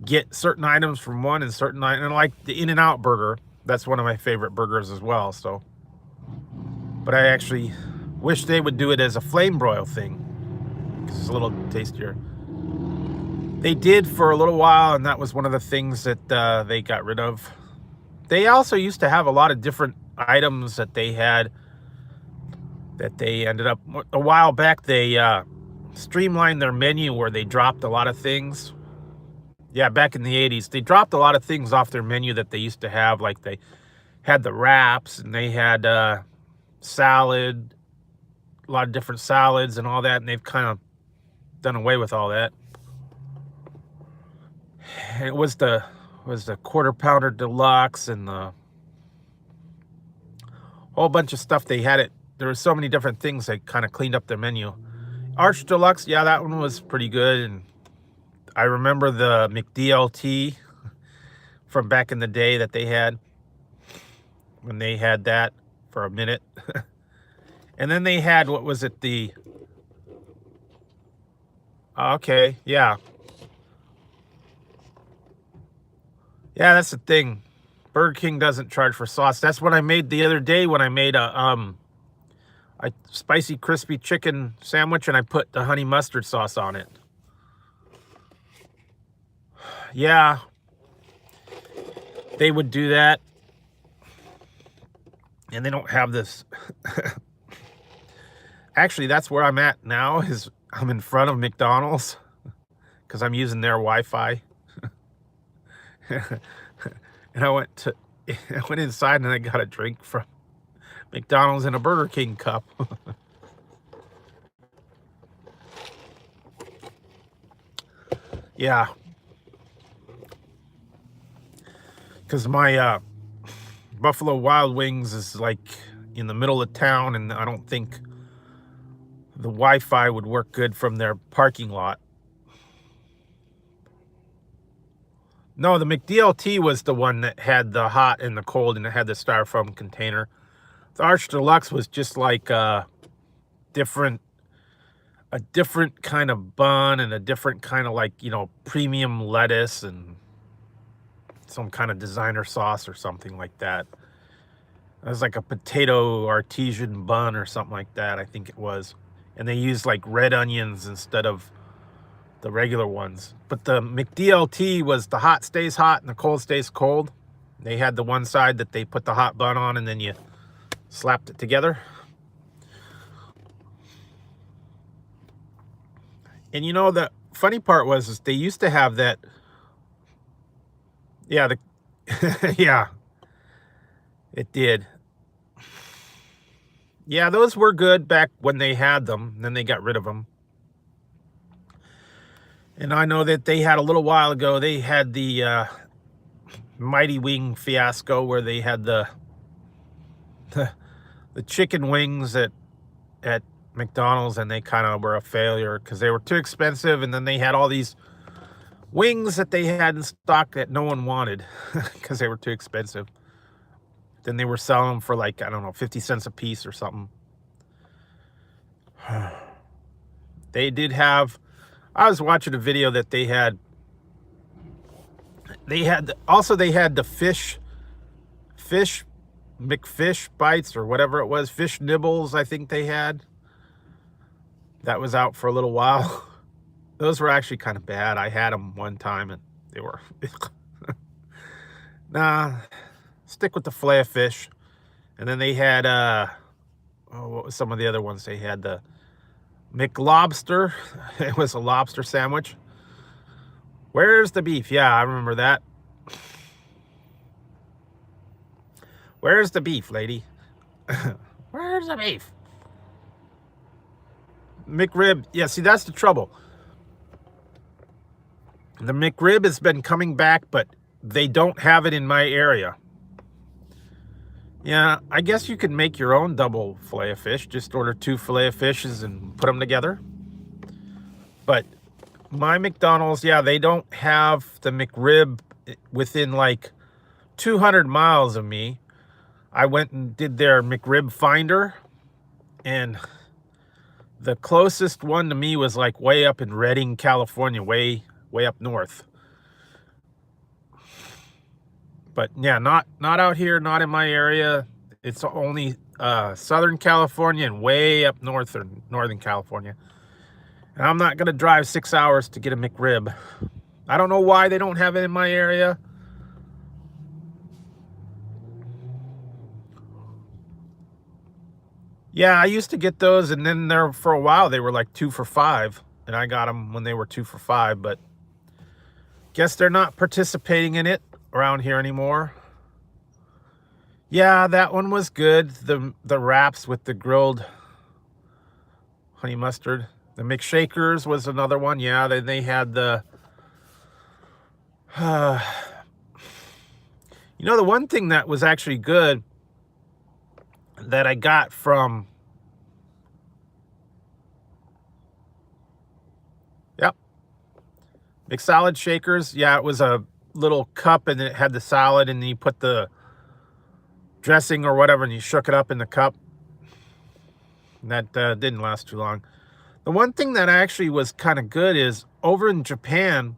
get certain items from one and certain items. And like the In-N-Out burger, that's one of my favorite burgers as well. So, but I actually wish they would do it as a flame broil thing, because it's a little tastier. They did for a little while, and that was one of the things that they got rid of. They also used to have a lot of different items that they had that they ended up, a while back, they streamlined their menu where they dropped a lot of things. Yeah, back in the 80s, they dropped a lot of things off their menu that they used to have. Like they had the wraps, and they had salad, a lot of different salads and all that, and they've kind of done away with all that. It was the Quarter Pounder Deluxe and the whole bunch of stuff they had. There were so many different things. They kind of cleaned up their menu. Arch Deluxe, yeah, that one was pretty good. And I remember the McDLT from back in the day that they had, when they had that for a minute. And then they had, what was it, okay, yeah. Yeah, that's the thing. Burger King doesn't charge for sauce. That's what I made the other day when I made a spicy crispy chicken sandwich, and I put the honey mustard sauce on it. Yeah, they would do that. And they don't have this. Actually, that's where I'm at now, is I'm in front of McDonald's because I'm using their Wi-Fi. And I went inside and I got a drink from McDonald's in a Burger King cup. Yeah, because my Buffalo Wild Wings is like in the middle of town, and I don't think the Wi-Fi would work good from their parking lot. No, the McDLT was the one that had the hot and the cold, and it had the styrofoam container. The Arch Deluxe was just like a different kind of bun and a different kind of, like, you know, premium lettuce and some kind of designer sauce or something like that. It was like a potato artesian bun or something like that, I think it was. And they used like red onions instead of the regular ones. But the McDLT was the hot stays hot and the cold stays cold. They had the one side that they put the hot bun on and then you slapped it together. And you know, the funny part was is they used to have that. Yeah, yeah, it did. Yeah, those were good back when they had them. Then they got rid of them. And I know that they had a little while ago, they had the Mighty Wing fiasco where they had the chicken wings at McDonald's, and they kind of were a failure because they were too expensive, and then they had all these wings that they had in stock that no one wanted because they were too expensive. Then they were selling them for like, I don't know, 50 cents a piece or something. They did have, I was watching a video that they had also they had the fish McFish bites or whatever it was, fish nibbles, I think they had. That was out for a little while. Those were actually kind of bad. I had them one time and they were nah, stick with the fillet of fish. And then they had what was some of the other ones? They had the McLobster. It was a lobster sandwich. Where's the beef? Yeah, I remember that. Where's the beef, lady? Where's the beef? McRib. Yeah, see, that's the trouble. The McRib has been coming back, but they don't have it in my area. Yeah, I guess you could make your own double fillet of fish. Just order 2 fillet of fishes and put them together. But my McDonald's, yeah, they don't have the McRib within like 200 miles of me. I went and did their McRib finder, and the closest one to me was like way up in Redding, California, way up north. But yeah, not out here, not in my area. It's only Southern California and way up Northern California. And I'm not gonna drive 6 hours to get a McRib. I don't know why they don't have it in my area. Yeah, I used to get those, and then there for a while they were like 2 for $5, and I got them when they were 2 for $5. But guess they're not participating in it around here anymore. Yeah, that one was good. The wraps with the grilled honey mustard. The McShakers was another one. Yeah, they had the. You know, the one thing that was actually good that I got from. Yep. McSalad shakers. Yeah, it was a little cup and it had the salad, and then you put the dressing or whatever and you shook it up in the cup. And that didn't last too long. The one thing that actually was kind of good is over in Japan,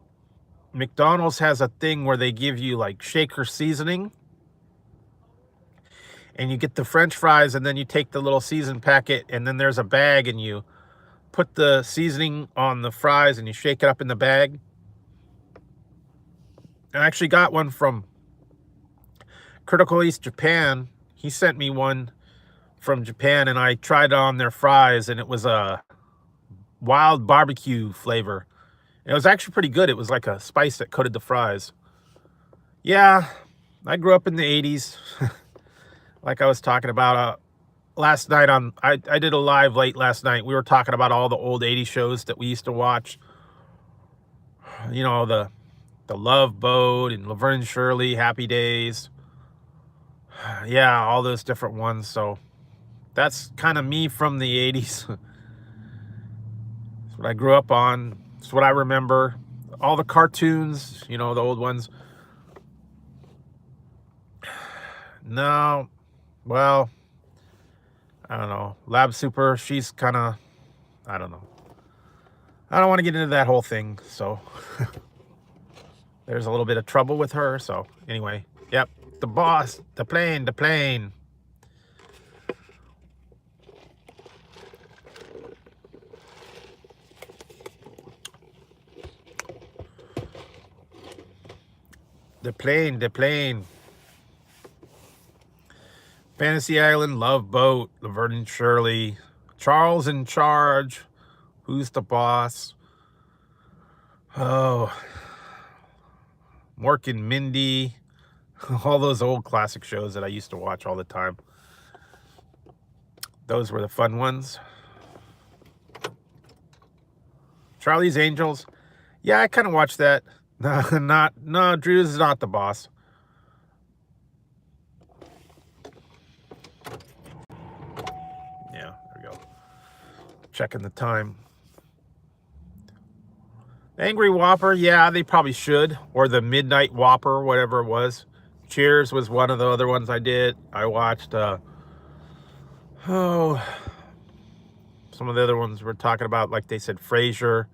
McDonald's has a thing where they give you like shaker seasoning, and you get the French fries, and then you take the little season packet, and then there's a bag, and you put the seasoning on the fries and you shake it up in the bag. I actually got one from Critical East Japan. He sent me one from Japan, and I tried it on their fries, and it was a wild barbecue flavor. It was actually pretty good. It was like a spice that coated the fries. Yeah, I grew up in the 80s. Like I was talking about last night I did a live late last night. We were talking about all the old 80s shows that we used to watch. You know, the Love Boat and Laverne and Shirley, Happy Days. Yeah, all those different ones. So that's kind of me from the 80s. That's what I grew up on. It's what I remember. All the cartoons, you know, the old ones. No, well, I don't know. Lab Super, she's kind of, I don't know. I don't want to get into that whole thing, so there's a little bit of trouble with her. So anyway, yep, the boss, the plane. The plane, the plane. Fantasy Island, Love Boat, Laverne and Shirley, Charles in Charge, Who's the Boss? Oh, Mork and Mindy, all those old classic shows that I used to watch all the time. Those were the fun ones. Charlie's Angels. Yeah, I kind of watched that. No, Drew's not the boss. Yeah, there we go. Checking the time. Angry Whopper, yeah, they probably should. Or the Midnight Whopper, whatever it was. Cheers was one of the other ones I did. I watched, some of the other ones we're talking about, like they said, Frasier.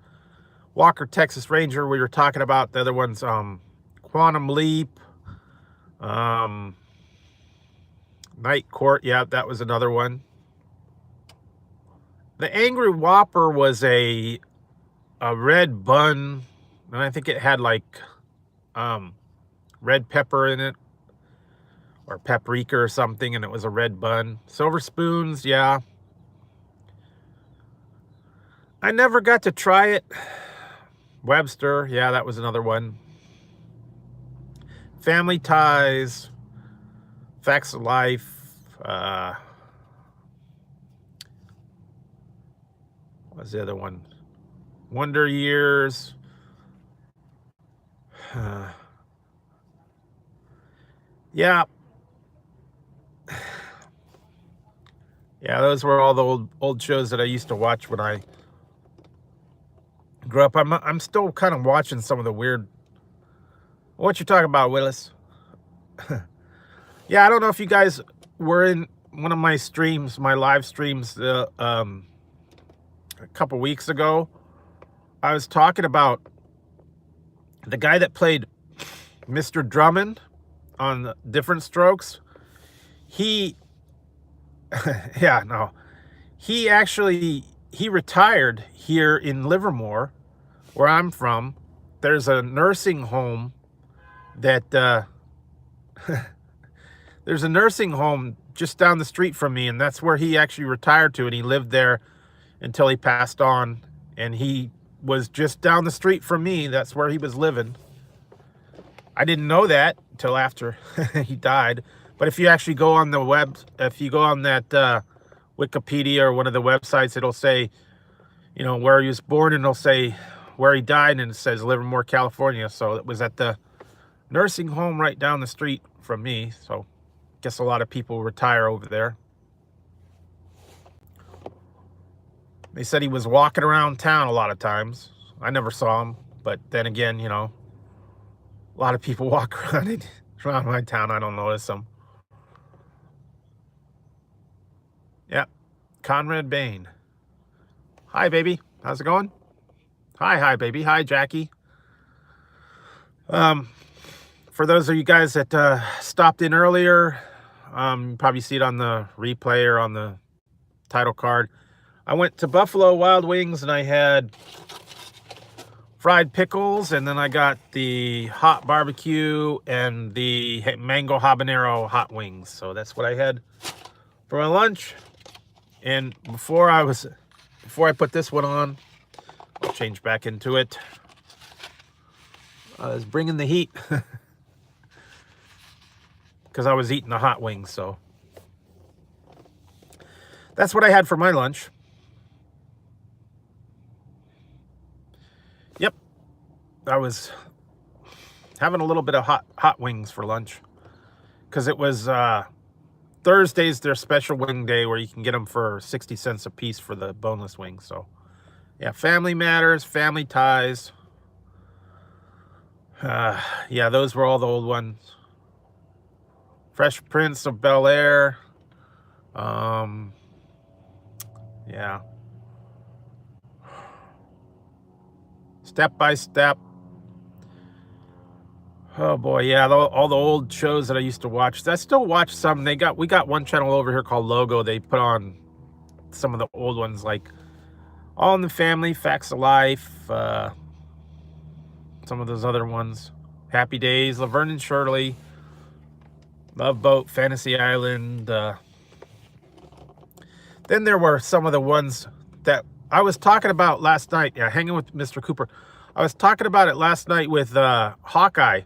Walker, Texas Ranger, we were talking about. The other ones, Quantum Leap. Night Court, yeah, that was another one. The Angry Whopper was a red bun, and I think it had like red pepper in it, or paprika or something, and it was a red bun. Silver Spoons, yeah. I never got to try it. Webster, yeah, that was another one. Family Ties, Facts of Life, what was the other one? Wonder Years. Yeah. Yeah, those were all the old shows that I used to watch when I grew up. I'm still kind of watching some of the weird. What you talking about, Willis? Yeah, I don't know if you guys were in one of my streams, my live streams, a couple weeks ago. I was talking about the guy that played Mr. Drummond on Different Strokes. He retired here in Livermore, where I'm from. There's a nursing home that there's a nursing home just down the street from me, and that's where he actually retired to, and he lived there until he passed on. And he was just down the street from me. That's where he was living. I didn't know that until after he died. But if you actually go on the web, if you go on that Wikipedia or one of the websites, it'll say, you know, where he was born, and it'll say where he died, and it says Livermore, California. So it was at the nursing home right down the street from me. So I guess a lot of people retire over there. They said he was walking around town a lot of times. I never saw him, but then again, you know, a lot of people walk around my town. I don't notice them. Yeah, Conrad Bain. Hi, baby. How's it going? Hi, baby. Hi, Jackie. For those of you guys that stopped in earlier, you probably see it on the replay or on the title card. I went to Buffalo Wild Wings, and I had fried pickles, and then I got the hot barbecue and the mango habanero hot wings. So that's what I had for my lunch. And before I put this one on, I'll change back into it. I was bringing the heat because I was eating the hot wings, so that's what I had for my lunch. Yep, I was having a little bit of hot wings for lunch because it was Thursday's their special wing day where you can get them for 60 cents a piece for the boneless wings. So yeah, family matters, family ties. Yeah, those were all the old ones. Fresh Prince of Bel-Air. Yeah. Step by Step. Oh boy, yeah, all the old shows that I used to watch. I still watch some. We got one channel over here called Logo. They put on some of the old ones like All in the Family, Facts of Life, some of those other ones. Happy Days, Laverne and Shirley, Love Boat, Fantasy Island. Then there were some of the ones that I was talking about last night. Yeah, hanging with Mr. Cooper. I was talking about it last night with Hawkeye.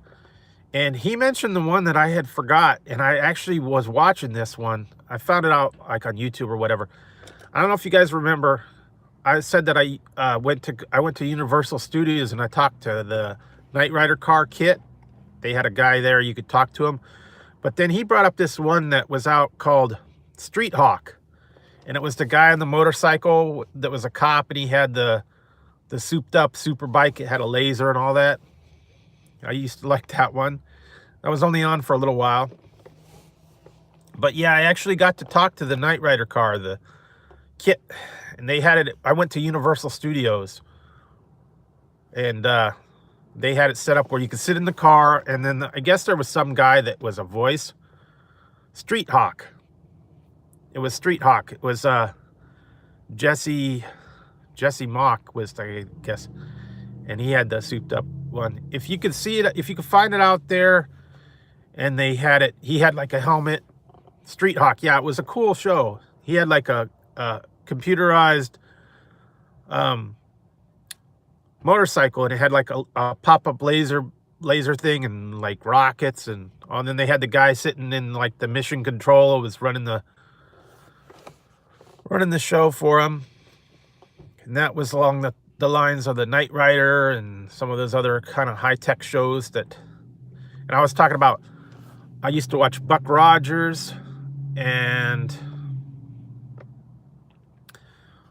And he mentioned the one that I had forgot. And I actually was watching this one. I found it out like on YouTube or whatever. I don't know if you guys remember. I said that I went to Universal Studios and I talked to the Knight Rider car Kit. They had a guy there, you could talk to him. But then he brought up this one that was out called Street Hawk. And it was the guy on the motorcycle that was a cop, and he had the souped up super bike. It had a laser and all that. I used to like that one. That was only on for a little while. But yeah, I actually got to talk to the Knight Rider car, the Kit. And they had it. I went to Universal Studios. And they had it set up where you could sit in the car. And then I guess there was some guy that was a voice. Street Hawk. It was Street Hawk. It was Jesse Mock was, I guess. And he had the souped up one. If you could see it, if you could find it out there, and they had it, he had like a helmet. Street Hawk, yeah, it was a cool show. He had like a computerized motorcycle, and it had like a pop-up laser thing and like rockets, and then they had the guy sitting in like the mission control, was running the show for him. And that was along the lines of the Knight Rider and some of those other kind of high-tech shows that, and I was talking about, I used to watch Buck Rogers and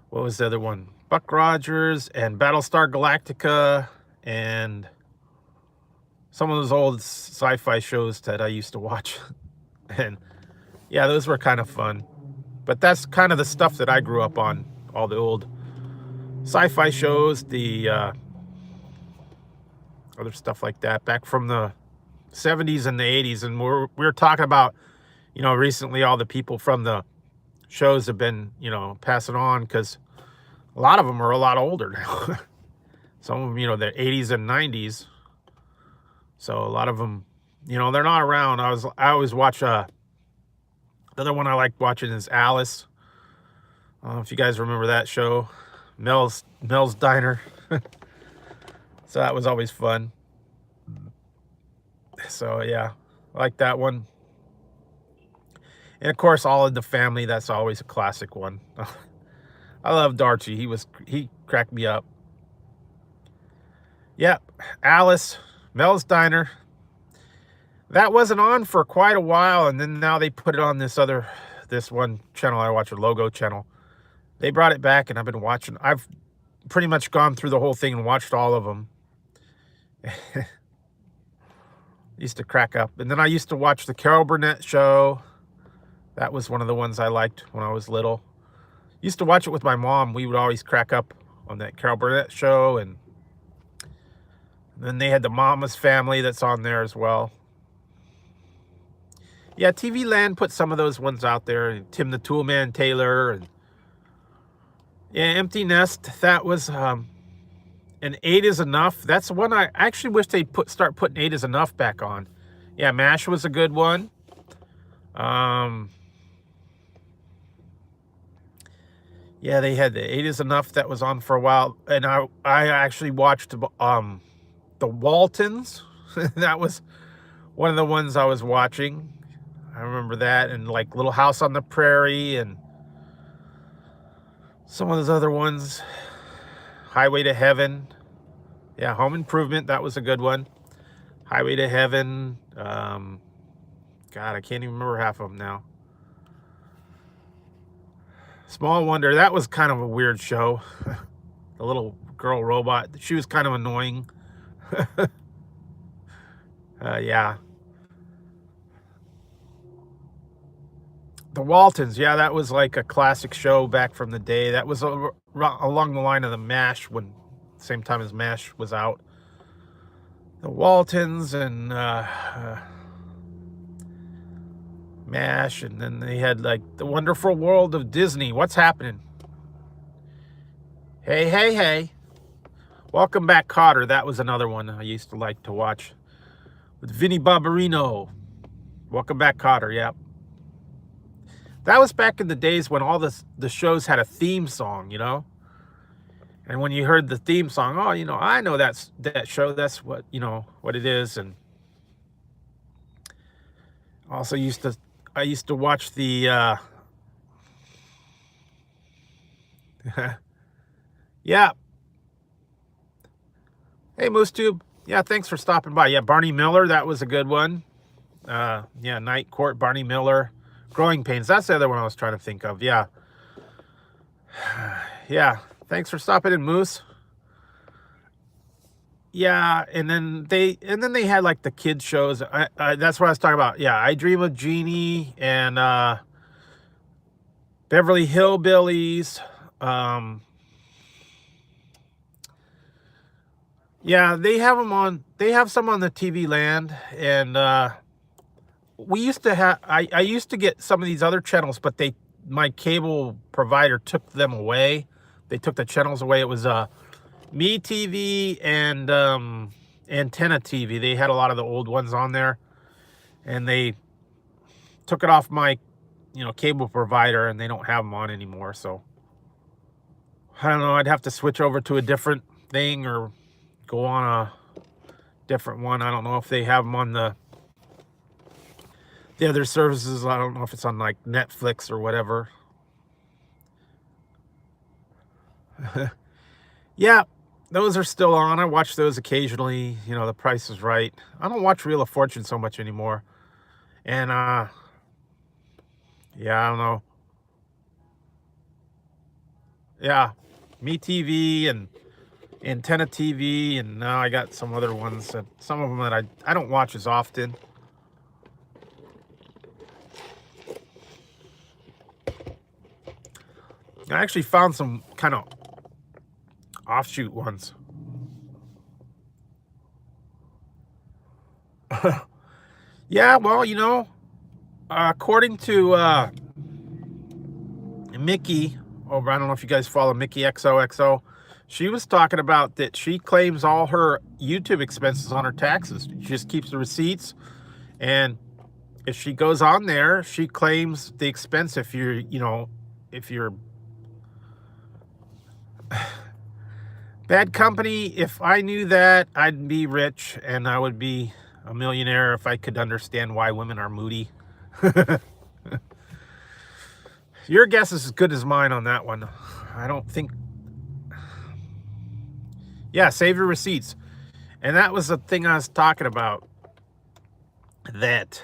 what was the other one? Buck Rogers and Battlestar Galactica and some of those old sci-fi shows that I used to watch. And yeah, those were kind of fun. But that's kind of the stuff that I grew up on, all the old sci-fi shows, the other stuff like that, back from the 70s and the 80s. And we were talking about, you know, recently all the people from the shows have been, you know, passing on, because a lot of them are a lot older now. Some of them, you know, the 80s and 90s. So a lot of them, you know, they're not around. I always watch the other one I like watching is Alice. I don't know if you guys remember that show. Mel's Diner. So that was always fun. So yeah, I like that one. And of course, All in the Family. That's always a classic one. I loved Archie. He cracked me up. Yeah, Alice, Mel's Diner. That wasn't on for quite a while, and then now they put it on this one channel I watch, a Logo channel. They brought it back, and I've been watching. I've pretty much gone through the whole thing and watched all of them. Used to crack up. And then I used to watch the Carol Burnett show. That was one of the ones I liked when I was little. Used to watch it with my mom. We would always crack up on that Carol Burnett show. And then they had the Mama's Family that's on there as well. Yeah, TV Land put some of those ones out there. Tim the Toolman Taylor. And yeah, Empty Nest. That was and 8 is Enough. That's the one I actually wish they'd start putting 8 is Enough back on. Yeah, MASH was a good one. Yeah, they had the Eight Is Enough that was on for a while, and I actually watched the Waltons. That was one of the ones I was watching. I remember that, and like Little House on the Prairie, and some of those other ones. Highway to Heaven. Yeah, Home Improvement, that was a good one. Highway to Heaven. God, I can't even remember half of them now. Small Wonder, that was kind of a weird show. The little girl robot, she was kind of annoying. Yeah. The Waltons, yeah, that was like a classic show back from the day. That was along the line of the MASH, when same time as MASH was out. The Waltons and MASH, and then they had like The Wonderful World of Disney. What's happening? Hey, hey, hey. Welcome back, Cotter. That was another one I used to like to watch with Vinnie Barbarino. Welcome back, Cotter. Yep. That was back in the days when all the shows had a theme song, you know? And when you heard the theme song, oh, you know, I know that show. That's what, you know, what it is. And also I used to watch the, yeah. Hey, MooseTube. Yeah, thanks for stopping by. Yeah, Barney Miller, that was a good one. Yeah, Night Court, Barney Miller. Growing Pains, that's the other one I was trying to think of. Yeah. Yeah, thanks for stopping in, Moose. Yeah, and then they had like the kids shows. That's what I was talking about. Yeah, I Dream of Jeannie and Beverly Hillbillies. Yeah, they have them on. They have some on the TV Land, and we used to have. I used to get some of these other channels, but my cable provider took them away. They took the channels away. It was Me TV and Antenna TV. They had a lot of the old ones on there, and they took it off my, you know, cable provider, and they don't have them on anymore. So I don't know. I'd have to switch over to a different thing or go on a different one. I don't know if they have them on the other services. I don't know if it's on like Netflix or whatever. Yeah, those are still on. I watch those occasionally. You know, The Price is Right. I don't watch Wheel of Fortune so much anymore. And yeah, I don't know. Yeah, Me TV and Antenna TV, and now I got some other ones. Some of them that I don't watch as often. I actually found some kind of offshoot ones. Yeah, well, you know, according to Mickey over, I don't know if you guys follow Mickey XOXO, she was talking about that she claims all her YouTube expenses on her taxes. She just keeps the receipts, and if she goes on there, she claims the expense. If you're, you know, if you're bad company, if I knew that, I'd be rich and I would be a millionaire if I could understand why women are moody. Your guess is as good as mine on that one. I don't think. Yeah, save your receipts. And that was the thing I was talking about. That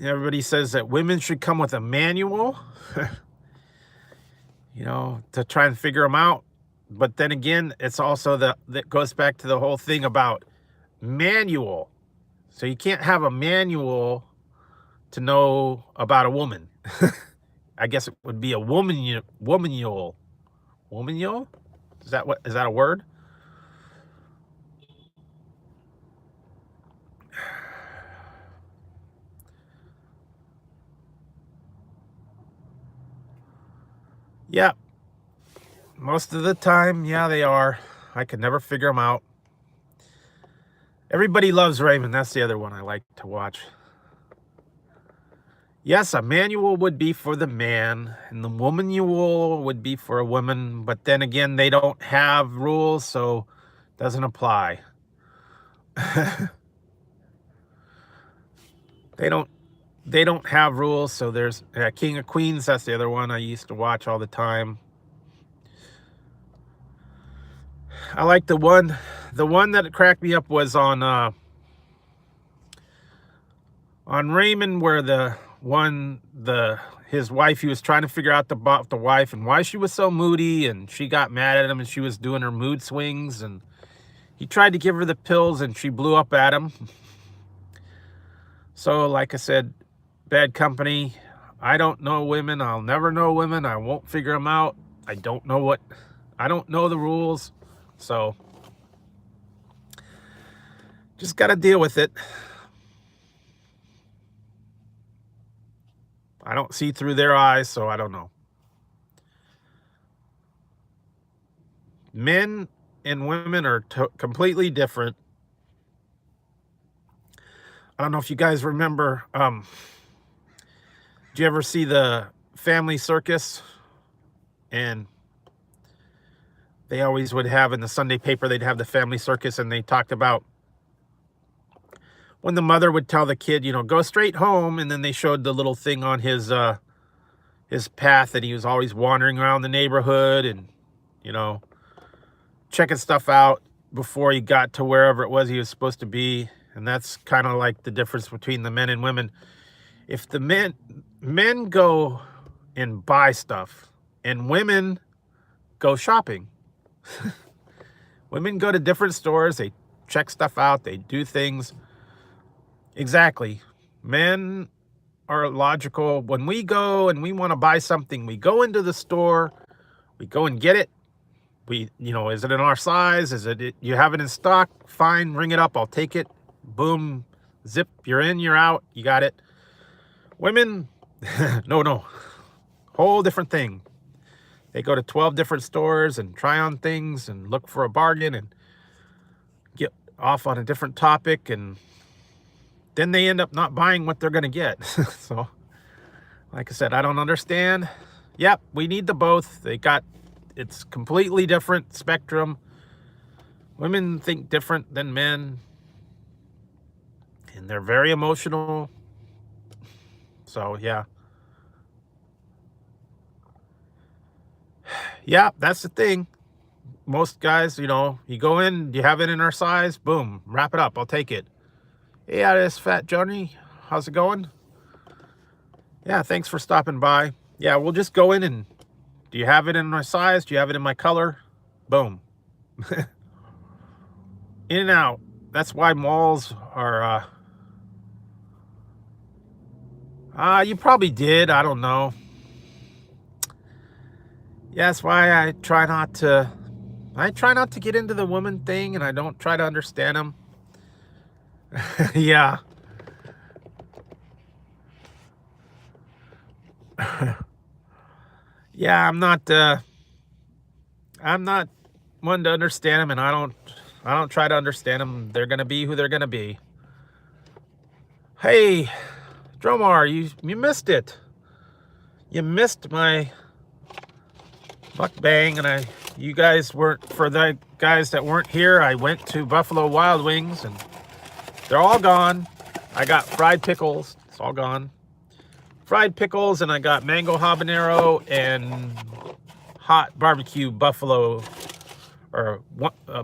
everybody says that women should come with a manual, you know, to try and figure them out. But then again, it's also that goes back to the whole thing about manual. So you can't have a manual to know about a woman. I guess it would be a woman-yule. Woman-yule? Is that a word? Yeah. Most of the time, yeah, they are. I could never figure them out. Everybody Loves Raymond. That's the other one I like to watch. Yes, a manual would be for the man, and the womanual would be for a woman. But then again, they don't have rules, so it doesn't apply. They don't. They don't have rules, so there's King of Queens. That's the other one I used to watch all the time. I like the one that cracked me up was on Raymond, where his wife, he was trying to figure out about the wife and why she was so moody, and she got mad at him and she was doing her mood swings, and he tried to give her the pills and she blew up at him. So like I said, bad company. I don't know women. I'll never know women. I won't figure them out. I don't know the rules. So just got to deal with it. I don't see through their eyes, so I don't know. Men and women are completely different. I don't know if you guys remember, did you ever see the Family Circus? And they always would have in the Sunday paper, they'd have the Family Circus, and they talked about when the mother would tell the kid, go straight home, and then they showed the little thing on his path, and he was always wandering around the neighborhood and, checking stuff out before he got to wherever it was he was supposed to be. And that's kind of like the difference between the men and women. If the men go and buy stuff, and women go shopping. Women go to different stores, they check stuff out, they do things. Exactly. Men are logical. When we go and we want to buy something, we go into the store, we go and get it. Is it in our size? You have it in stock? Fine, ring it up, I'll take it. Boom, zip, you're in, you're out, you got it. Women, no, whole different thing. They go to 12 different stores and try on things and look for a bargain and get off on a different topic, and then they end up not buying what they're going to get. So, like I said, I don't understand. Yep, we need the both. It's completely different spectrum. Women think different than men, and they're very emotional. So, yeah. Yeah, that's the thing. Most guys, you go in, you have it in our size, boom, wrap it up, I'll take it. Hey, this Fat Johnny, how's it going? Yeah, thanks for stopping by. Yeah, we'll just go in and, do you have it in my size? Do you have it in my color? Boom. In and out. That's why malls are, you probably did, I don't know. Yeah, that's why I try not to get into the woman thing, and I don't try to understand them. Yeah. Yeah, I'm not one to understand them, and I don't try to understand them. They're gonna be who they're gonna be. Hey, Dromar, you missed it. You missed my mukbang, and you guys weren't, for the guys that weren't here, I went to Buffalo Wild Wings, and they're all gone. I got fried pickles, it's all gone. Fried pickles, and I got mango habanero and hot barbecue buffalo or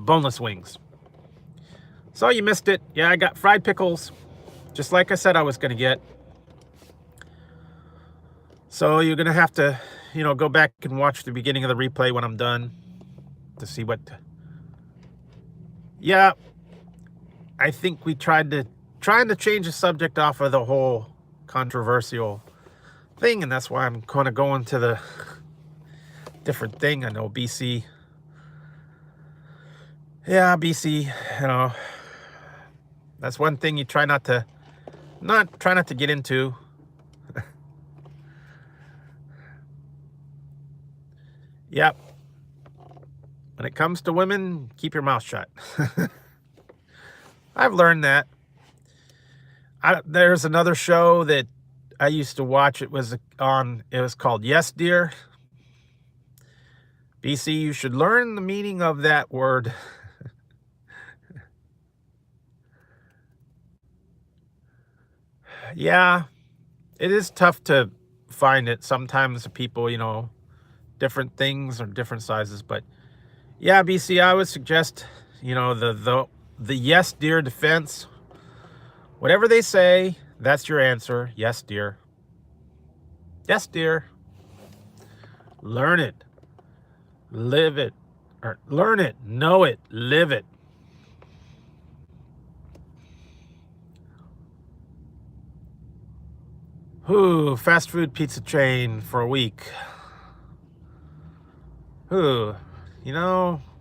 boneless wings. So you missed it. Yeah, I got fried pickles, just like I said I was gonna get. So you're gonna have to, go back and watch the beginning of the replay when I'm done to see what. Yeah, I think we trying to change the subject off of the whole controversial thing, and that's why I'm kind of going to the different thing. I know BC. Yeah, BC, that's one thing you try not to get into. Yep. When it comes to women, keep your mouth shut. I've learned that. There's another show that I used to watch. It was called Yes Dear. BC, you should learn the meaning of that word. Yeah, it is tough to find it. Sometimes people, different things or different sizes, but yeah, BC, I would suggest, the yes dear defense. Whatever they say, that's your answer. Yes, dear. Yes, dear. Learn it. Live it. Or learn it. Know it. Live it. Ooh, fast food pizza chain for a week. Ooh,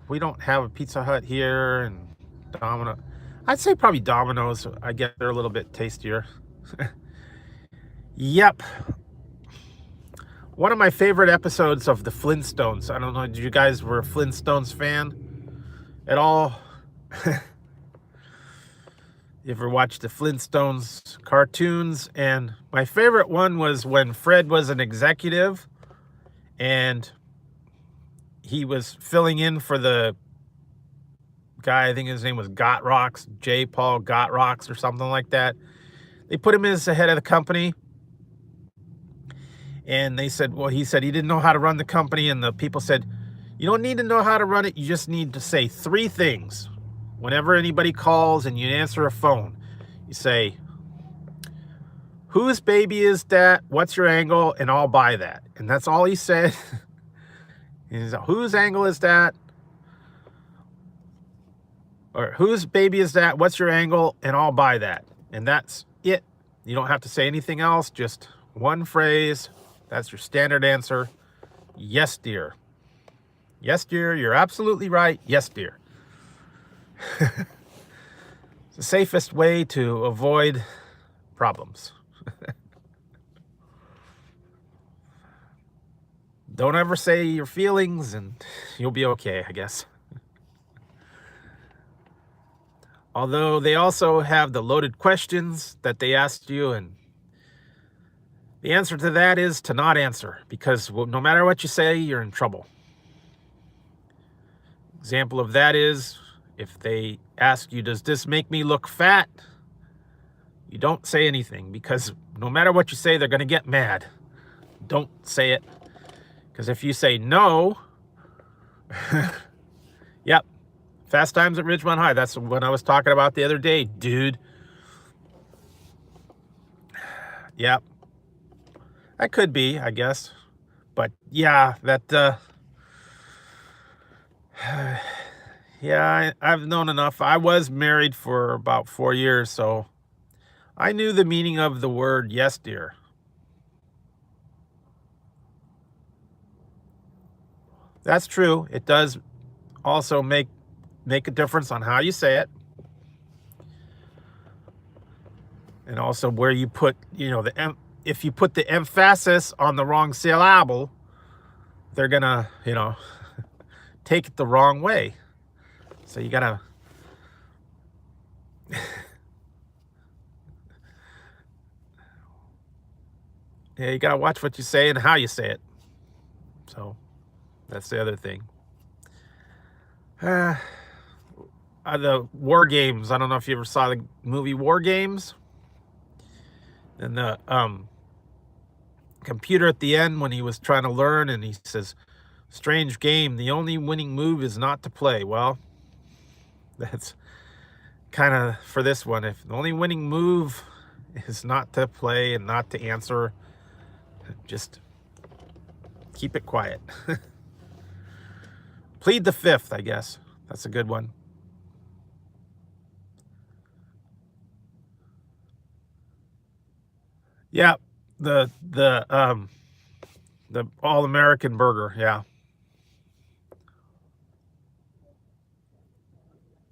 we don't have a Pizza Hut here, and Domino. I'd say probably Domino's. I guess they're a little bit tastier. Yep. One of my favorite episodes of the Flintstones. I don't know, did you guys were a Flintstones fan at all? You ever watched the Flintstones cartoons? And my favorite one was when Fred was an executive and he was filling in for the guy, I think his name was Gotrocks, J. Paul Gotrocks or something like that. They put him as the head of the company. And they said, well, he said he didn't know how to run the company. And the people said, you don't need to know how to run it. You just need to say 3 things. Whenever anybody calls and you answer a phone, you say, whose baby is that? What's your angle? And I'll buy that. And that's all he said. He said, whose angle is that? Or whose baby is that? What's your angle? And I'll buy that. And that's it. You don't have to say anything else. Just one phrase. That's your standard answer. Yes, dear. Yes, dear. You're absolutely right. Yes, dear. It's the safest way to avoid problems. Don't ever say your feelings and you'll be okay, I guess. Although they also have the loaded questions that they asked you, and the answer to that is to not answer, because no matter what you say, you're in trouble. Example of that is if they ask you, does this make me look fat? You don't say anything, because no matter what you say, they're going to get mad. Don't say it, because if you say no, yep, Fast Times at Ridgemont High. That's what I was talking about the other day, dude. Yep. That could be, I guess. But yeah, yeah, I've known enough. I was married for about 4 years, so I knew the meaning of the word yes, dear. That's true. It does also make a difference on how you say it. And also where you put, if you put the emphasis on the wrong syllable, they're gonna, take it the wrong way. So you gotta yeah, you gotta watch what you say and how you say it. So that's the other thing. The War Games. I don't know if you ever saw the movie War Games. And the computer at the end when he was trying to learn, and he says, strange game, the only winning move is not to play. Well, that's kind of for this one. If the only winning move is not to play and not to answer, just keep it quiet. Plead the fifth, I guess. That's a good one. Yeah, the All-American burger, yeah.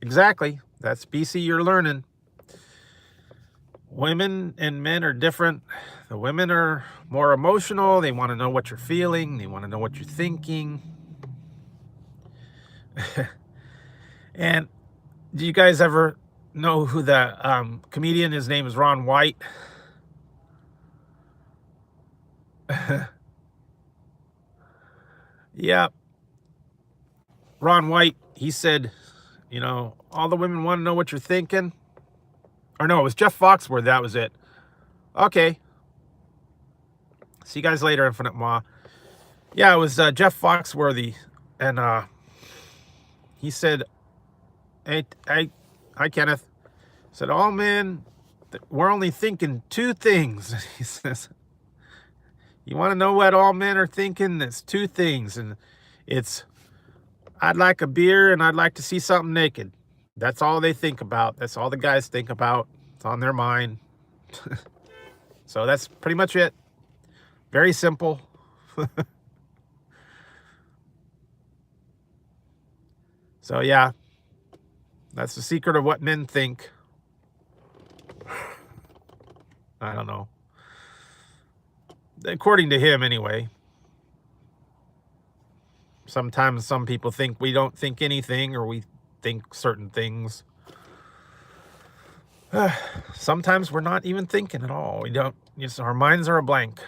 Exactly. That's BC, you're learning. Women and men are different. The women are more emotional. They want to know what you're feeling. They want to know what you're thinking. And do you guys ever know who the comedian, his name is Ron White? Yeah. Ron White, he said, you know, all the women want to know what you're thinking. Or no, it was Jeff Foxworthy. That was it. Okay. See you guys later, Infinite Ma. Yeah, it was Jeff Foxworthy. And he said, hey, hi, Kenneth. Said, oh, man, we're only thinking two things. He says, you want to know what all men are thinking? It's two things. And it's, I'd like a beer and I'd like to see something naked. That's all they think about. That's all the guys think about. It's on their mind. So that's pretty much it. Very simple. So yeah, that's the secret of what men think. I don't know. According to him, anyway. Sometimes some people think we don't think anything, or we think certain things. Sometimes we're not even thinking at all. We don't. Just, our minds are a blank.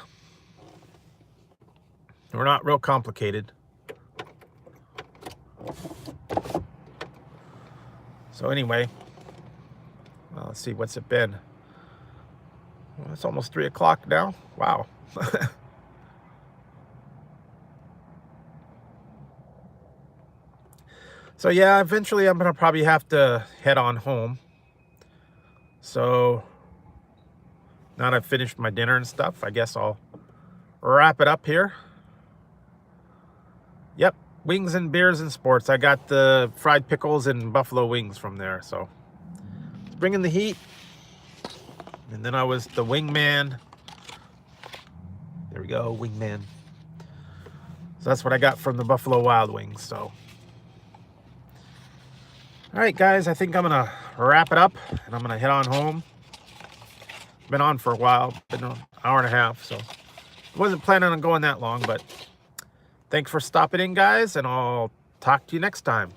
We're not real complicated. So anyway, well, let's see, what's it been? Well, it's almost 3 o'clock now. Wow. So yeah, eventually I'm gonna probably have to head on home. So now that I've finished my dinner and stuff, I guess I'll wrap it up here. Yep, wings and beers and sports. I got the fried pickles and buffalo wings from there. So bringing the heat. And then I was the wingman. There we go, wingman. So that's what I got from the Buffalo Wild Wings. So, all right, guys, I think I'm gonna wrap it up and I'm gonna head on home. Been on for a while, been an hour and a half, so I wasn't planning on going that long, but thanks for stopping in, guys, and I'll talk to you next time.